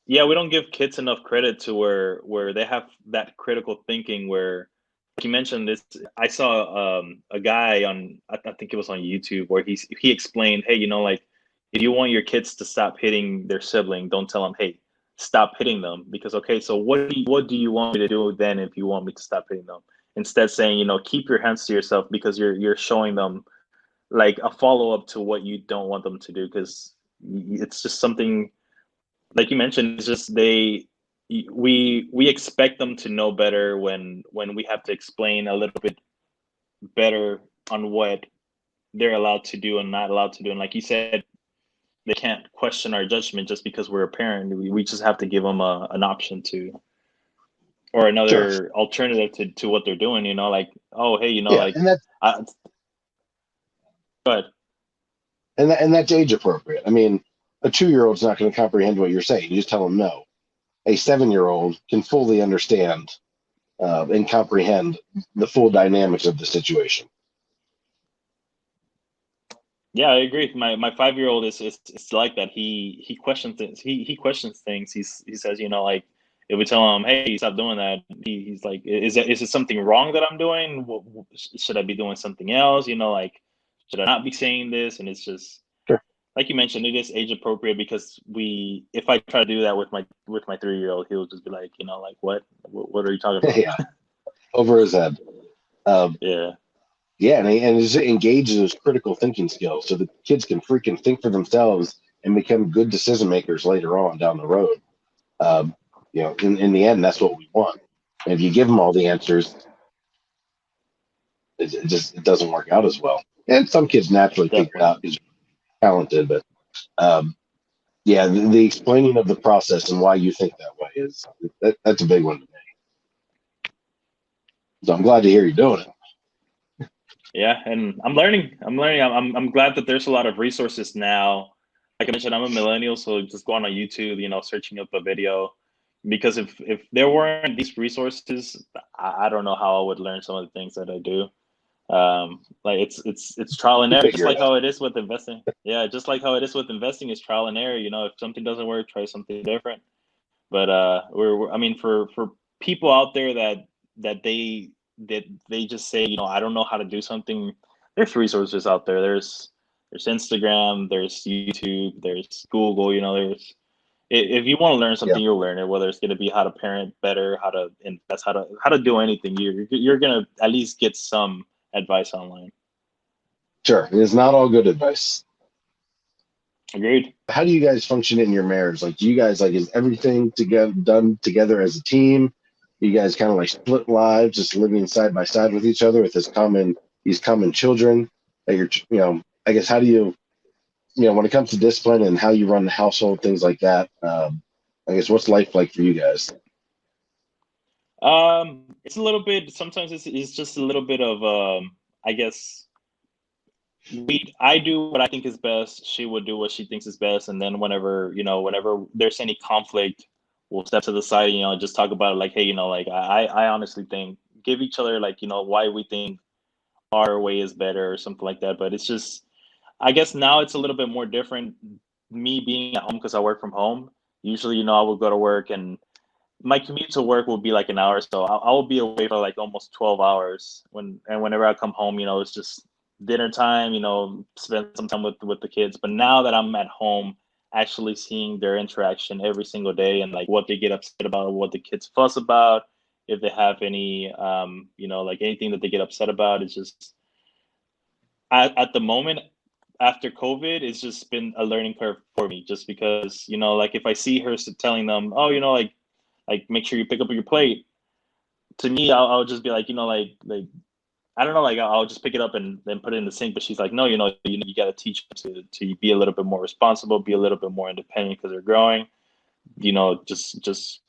Yeah, we don't give kids enough credit to where they have that critical thinking. Where, like you mentioned this, I saw a guy on, I think it was on YouTube, where he explained, hey, like, if you want your kids to stop hitting their sibling, don't tell them, hey, stop hitting them, because, okay, so what do you want me to do then if you want me to stop hitting them? Instead, saying, keep your hands to yourself, because you're showing them like a follow up to what you don't want them to do, because it's just something, like you mentioned, it's just we expect them to know better when we have to explain a little bit better on what they're allowed to do and not allowed to do. And like you said, they can't question our judgment just because we're a parent. We just have to give them an option to, or Sure. another alternative to what they're doing. Like, oh, hey, Yeah, like, I, but and that's age appropriate. I mean, a 2-year-old's not going to comprehend what you're saying. You just tell them no. A 7-year-old can fully understand and comprehend the full dynamics of the situation. yeah, I agree. My 5-year-old is like that. He questions things. He questions things. He says, like, if we tell him, hey, stop doing that, he's like, is it something wrong that I'm doing? Should I be doing something else? Like, should I not be saying this? And it's just Sure. like you mentioned, it is age appropriate because if I try to do that with my 3-year-old, he'll just be like, like, what are you talking about? Yeah, over his head. Um, Yeah. yeah, and it engages those critical thinking skills so the kids can freaking think for themselves and become good decision makers later on down the road. Um, in the end, that's what we want. And if you give them all the answers, it doesn't work out as well. And some kids naturally figure it Definitely. out because they're talented, but um, yeah, the explaining of the process and why you think that way that's a big one to me. So I'm glad to hear you're doing it. Yeah, and I'm learning. I'm glad that there's a lot of resources now. Like I mentioned, I'm a millennial, so just going on YouTube, searching up a video. Because if there weren't these resources, I don't know how I would learn some of the things that I do. Like it's trial and You error, just figure it like out. how it is with investing. Yeah, just like how it is with investing is trial and error. If something doesn't work, try something different. But I mean, for people out there that they just say, I don't know how to do something. There's resources out there. There's Instagram, there's YouTube, there's Google. If you want to learn Yeah, something, you'll learn it. Whether it's going to be how to parent better, how to invest, how to do anything, you're gonna at least get some advice online. sure. It's not all good advice. Agreed. How do you guys function in your marriage? Like, do you guys like is everything together done together as a team? You guys kind of like split lives, just living side by side with each other with these common children that I guess how do when it comes to discipline and how you run the household, things like that. I guess what's life like for you guys? It's a little bit. Sometimes it's just a little bit of I guess I do what I think is best. She would do what she thinks is best, and then whenever there's any conflict, we'll step to the side. Just talk about it. Like, hey, like I honestly think give each other like why we think our way is better or something like that. But it's just I guess now it's a little bit more different. Me being at home because I work from home. Usually, I will go to work and my commute to work will be like an hour, so I will be away for like almost 12 hours. Whenever I come home, it's just dinner time. Spend some time with the kids. But now that I'm at home, actually seeing their interaction every single day and like what they get upset about, what the kids fuss about, if they have any, like anything that they get upset about, it's just at the moment after COVID, it's just been a learning curve for me. Just because like if I see her telling them, oh, like make sure you pick up your plate. To me, I'll just be like, like I don't know, like I'll just pick it up and then put it in the sink. But she's like, no, you got to teach them to be a little bit more responsible, be a little bit more independent because they're growing. Just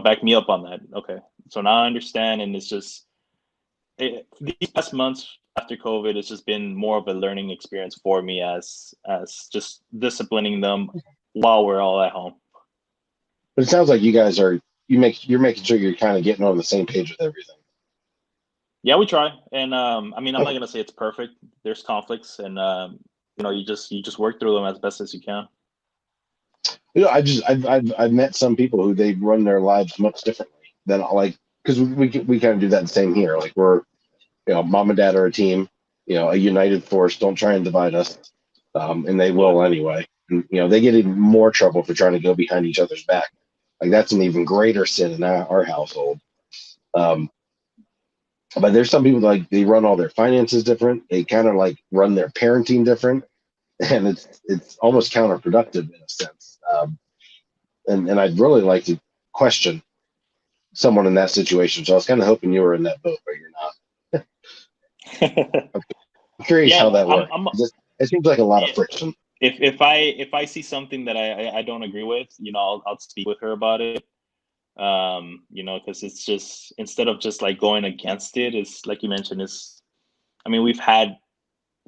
back me up on that. Okay, so now I understand, and it's just these past months after COVID, it's just been more of a learning experience for me as just disciplining them while we're all at home. But it sounds like you guys you're making sure you're kind of getting on the same page with everything. Yeah, we try, and I mean, I'm not Okay. gonna say it's perfect. There's conflicts, and you just work through them as best as you can. I've met some people who they run their lives much differently than like because we kind of do that the same here. Like we're mom and dad are a team, a united force. Don't try and divide us, and they Yeah, will anyway. And, they get even more trouble for trying to go behind each other's back. Like that's an even greater sin in our household. Um, but there's some people like they run all their finances different. They kind of like run their parenting different, and it's almost counterproductive in a sense. And I'd really like to question someone in that situation. So I was kind of hoping you were in that boat, but you're not. curious Yeah, how that I'm. works. It seems like a lot of Yeah, friction. if I see something that I don't agree with, I'll speak with her about it. Because it's just, instead of just like going against it, it's like you mentioned, is I mean, we've had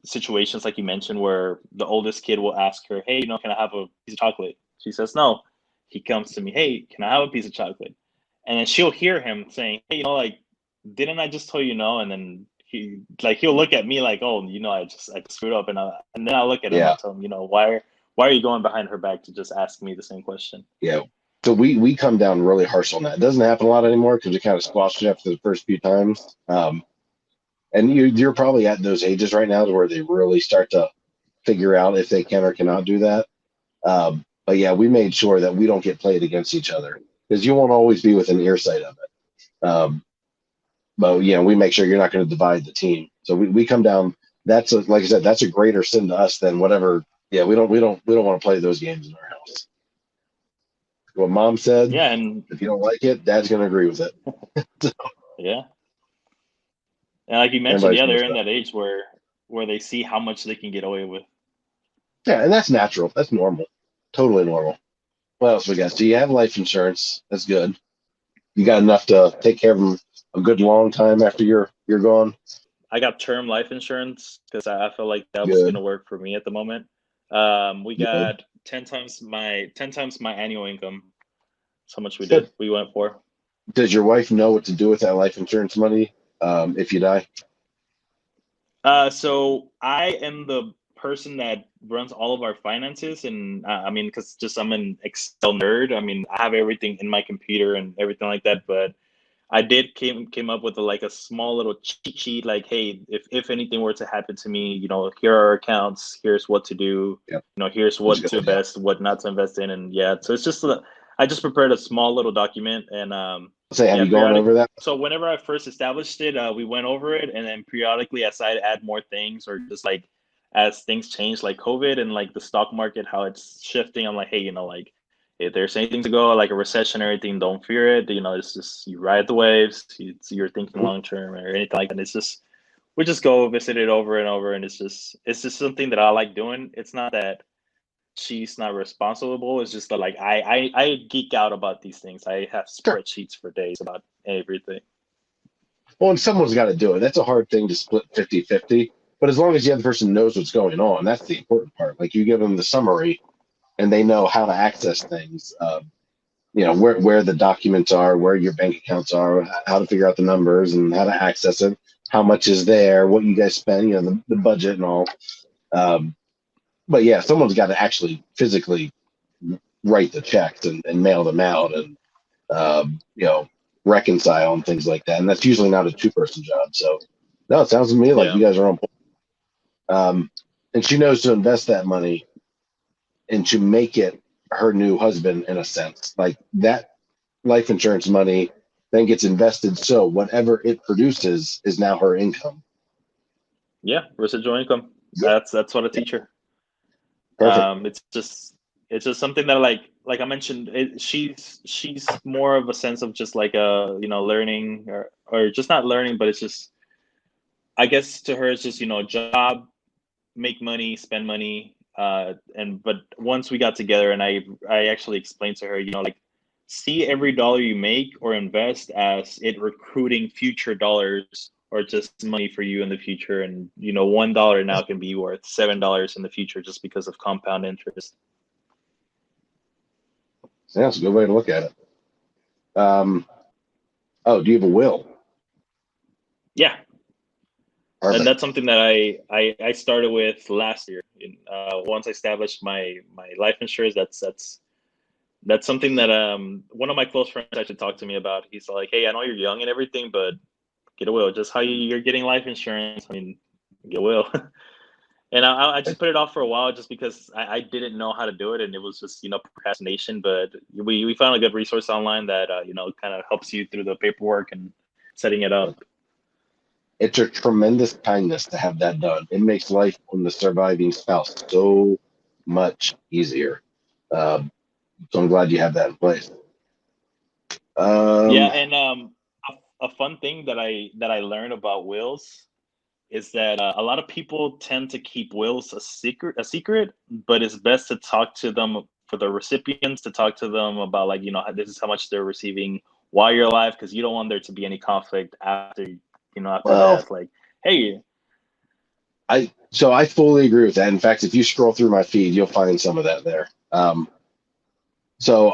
situations like you mentioned where the oldest kid will ask her, "Hey, can I have a piece of chocolate?" She says no. He comes to me, "Hey, can I have a piece of chocolate?" And then she'll hear him saying, "Hey, like, didn't I just tell you no?" And then he'll look at me like, "Oh, I just screwed up," and then I'll look at him. Yeah, I'll tell him, why are you going behind her back to just ask me the same question? yeah. So we come down really harsh on that. It doesn't happen a lot anymore because we kind of squashed it after the first few times. And you're probably at those ages right now to where they really start to figure out if they can or cannot do that. But yeah, we made sure that we don't get played against each other because you won't always be within earsight of it. But yeah, we make sure you're not going to divide the team. So we come down. Like I said, that's a greater sin to us than whatever. Yeah, we don't want to play those games in our house. What mom said, Yeah, and if you don't like it, dad's going to agree with it. yeah, and like you And mentioned, vice yeah, they're in versa. that age where they see how much they can get away with. Yeah, and that's natural. That's normal. Totally normal. What else we got? So you have life insurance. That's good. You got enough to take care of them a good long time after you're gone. I got term life insurance because I feel like that was Good. gonna work for me at the moment. We Good. got 10 times my annual income. That's how much Good. we went for. Does your wife know what to do with that life insurance money if you die? So I am the person that runs all of our finances, and I mean, because just I'm an Excel nerd. I mean, I have everything in my computer and everything like that. But I did came up with like a small little cheat sheet, like, hey, if anything were to happen to me, here are our accounts. Here's what to do. Yeah, Here's that's a what good to idea. invest, what not to invest in, and yeah. So it's just I just prepared a small little document, and Say, have yeah, you gone periodic. over that? So whenever I first established it, we went over it, and then periodically, as I add more things, or just like as things change, like COVID and like the stock market, how it's shifting, I'm like, hey, like, if there's anything to go, like a recession or anything, don't fear it. It's just you ride the waves. You're thinking Mhm. long term or anything like that. It's just we just go visit it over and over, and it's just something that I like doing. It's not that she's not responsible. It's just that like I geek out about these things. I have Sure. spreadsheets for days about everything. Well, and someone's got to do it. That's a hard thing to split 50-50. But as long as the other person knows what's going on, that's the important part. Like you give them the summary and they know how to access things. Where the documents are, where your bank accounts are, how to figure out the numbers and how to access it, how much is there, what you guys spend, the budget and all. Um, but yeah, someone's got to actually physically write the checks and mail them out and um, you know reconcile and things like that. And that's usually not a two-person job. So no, it sounds to me like you Yeah. guys are on point. And she knows to invest that money and to make it her new husband in a sense. Like that life insurance money then gets invested, so whatever it produces is now her income. Yeah, residual income. Good. That's what I Yeah, teach her. perfect. It's just something that like I mentioned. She's more of a sense of just like learning or just not learning, but it's just, I guess to her it's just job, make money, spend money. And but once we got together and I actually explained to her, like, see every dollar you make or invest as it recruiting future dollars or just money for you in the future. And $1 now can be worth $7 in the future just because of compound interest. So that's a good way to look at it. Um, oh, do you have a will? Yeah, and Perfect. that's something that I started with last year. Once I established my life insurance, that's something that one of my close friends actually talked to me about. He's like, "Hey, I know you're young and everything, but get a will. Just how you're getting life insurance. I mean, get a will." And I just put it off for a while just because I didn't know how to do it, and it was just procrastination. But we found a good resource online that kind of helps you through the paperwork and setting it up. It's a tremendous kindness to have that done. It makes life on the surviving spouse so much easier. Um, so I'm glad you have that in place. Yeah, Um, and a fun thing that I learned about wills is that a lot of people tend to keep wills a secret, but it's best to talk to them, for the recipients, to talk to them about, like, this is how much they're receiving while you're alive, because you don't want there to be any conflict after Well, death. Like, hey, I fully agree with that. In fact, if you scroll through my feed, you'll find some of that there. So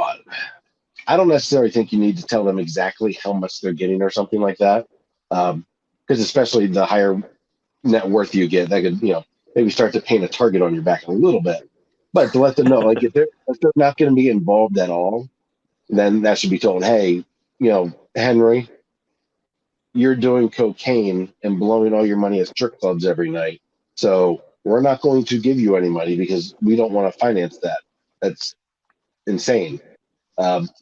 I don't necessarily think you need to tell them exactly how much they're getting or something like that, because especially the higher net worth you get, that could maybe start to paint a target on your back a little bit. But to let them know, like if they're not going to be involved at all, then that should be told. Hey, Henry, you're doing cocaine and blowing all your money at strip clubs every night. So we're not going to give you any money because we don't want to finance that. That's insane.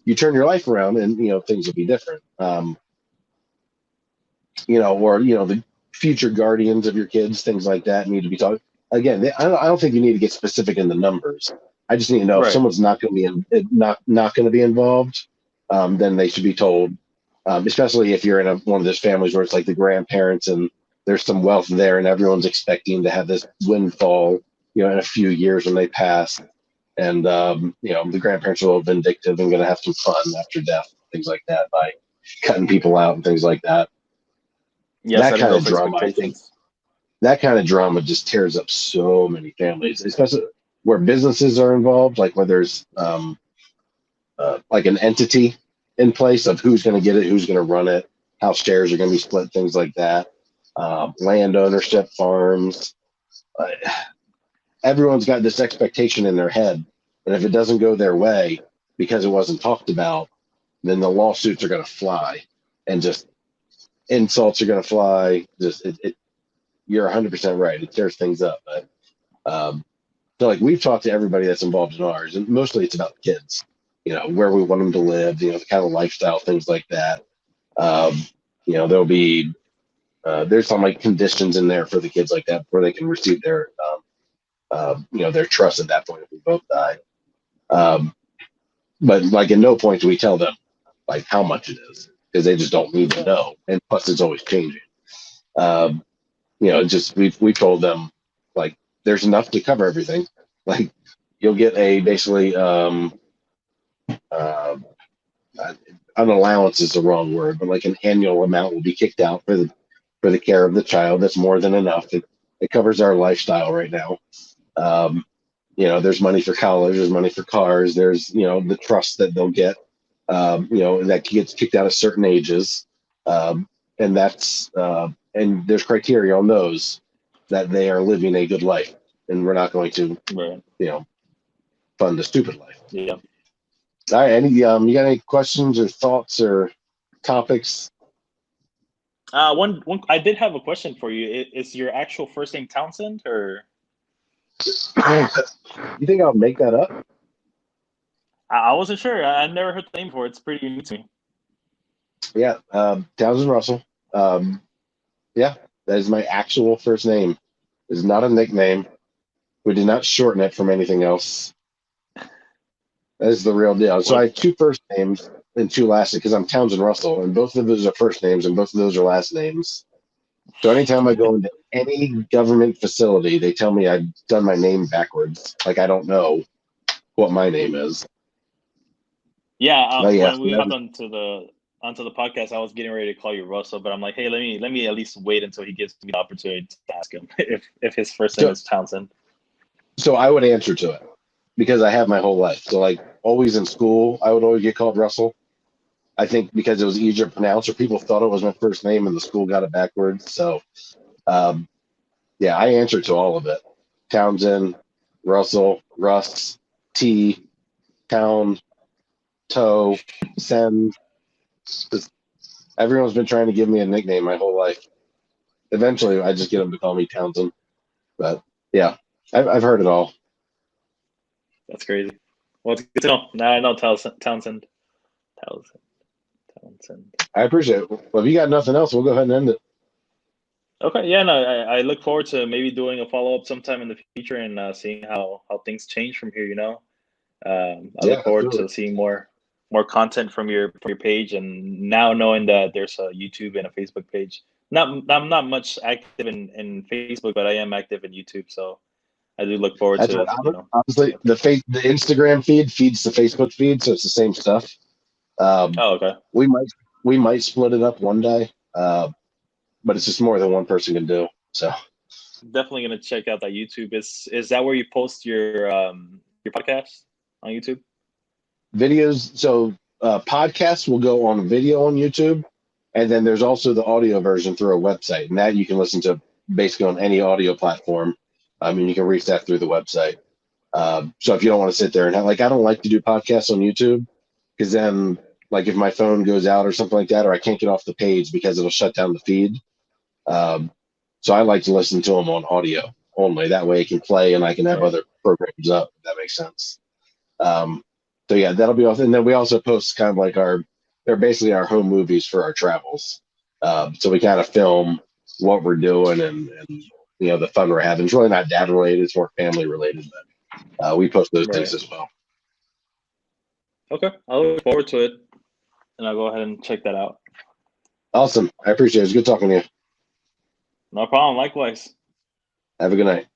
You turn your life around and things will be different. Or the future guardians of your kids, things like that need to be talked. Again, I don't think you need to get specific in the numbers. I just need to know if right, someone's not going to be not going to be involved, then they should be told. Especially if you're in one of those families where it's like the grandparents and there's some wealth there, and everyone's expecting to have this windfall, in a few years when they pass, and the grandparents are a little vindictive and going to have some fun after death, things like that, by cutting people out and things like that. yeah, That setting kind of those drama, I think, expectations. that kind of drama just tears up so many families, especially where businesses are involved, like where there's like an entity in place of who's going to get it, who's going to run it, how shares are going to be split, things like that. Land ownership, farms. Uh, Everyone's got this expectation in their head, and if it doesn't go their way because it wasn't talked about, then the lawsuits are going to fly, and just insults are going to fly. Just you're 100% right. It tears things up. But so like we've talked to everybody that's involved in ours, and mostly it's about kids. Where we want them to live. The kind of lifestyle, things like that. Um, there'll be there's some like conditions in there for the kids like that before they can receive their trust at that point if we both die. Um, but like at no point do we tell them like how much it is because they just don't need to Yeah, know. And plus, it's always changing. Um, just we've told them like there's enough to cover everything. Like you'll get a basically uh, an allowance is the wrong word, but like an annual amount will be kicked out for the care of the child. That's more than enough. It covers our lifestyle right now. Um, there's money for college, there's money for cars, there's the trust that they'll get. That gets kicked out at certain ages, um, and there's criteria on those that they are living a good life, and we're not going to right. you know fund a stupid life. Yeah. All right, you got any questions or thoughts or topics? One. I did have a question for you. Is your actual first name Townsend, or You think I'll make that up? I wasn't sure. I never heard the name before. It's pretty new to me. Yeah, Townsend Russell. Yeah, that is my actual first name. It's not a nickname. We did not shorten it from anything else. That is the real deal. So I What? have two first names and two last names because I'm Townsend Russell, and both of those are first names and both of those are last names. So anytime I go into any government facility, they tell me I've done my name backwards. Like I don't know what my name is. Yeah. Oh yeah, When we got onto the podcast, I was getting ready to call you Russell, but I'm like, hey, let me at least wait until he gives me the opportunity to ask him if his first name so is Townsend. so I would answer to it because I have my whole life. So like always in school, I would always get called Russell. I think because it was easier to pronounce, or people thought it was my first name, and the school got it backwards. So um, yeah, I answer to all of it. Townsend, Russell, Russ, T, Town, Toe, Send. Just, everyone's been trying to give me a nickname my whole life. Eventually, I just get them to call me Townsend. But yeah, I've heard it all. That's crazy. Well, it's good to know. Now I know Townsend. Townsend. Townsend. I appreciate it. Well, if you got nothing else, we'll go ahead and end it. Okay, yeah, no, I look forward to maybe doing a follow up sometime in the future and seeing how things change from here. I Yeah, look forward absolutely. to seeing more content from your page, and now knowing that there's a YouTube and a Facebook page, I'm not much active in Facebook, but I am active in YouTube, so I do look forward That's to, what you know. honestly the Instagram feed feeds the Facebook feed, so it's the same stuff. Um, Oh, okay. we might we might split it up one day, but it's just more than one person can do. So Definitely gonna check out that YouTube. Is that where you post your podcast on YouTube? videos, so podcasts will go on video on YouTube, and then there's also the audio version through a website, and that you can listen to basically on any audio platform. I mean, you can reach that through the website. So if you don't want to sit there and like, I don't like to do podcasts on YouTube because then, like, if my phone goes out or something like that, or I can't get off the page because it'll shut down the feed. Um, so I like to listen to them on audio only. That way it can play and I can have Right. other programs up. If that makes sense. Um, so yeah, that'll be awesome. And then we also post kind of like they're basically our home movies for our travels. So we kind of film what we're doing and the fun we're having. It's really not dad related; it's more family related. But we post those things Right. as well. Okay. I'll look forward to it, and I'll go ahead and check that out. Awesome. I appreciate it. It's good talking to you. No problem. Likewise. Have a good night.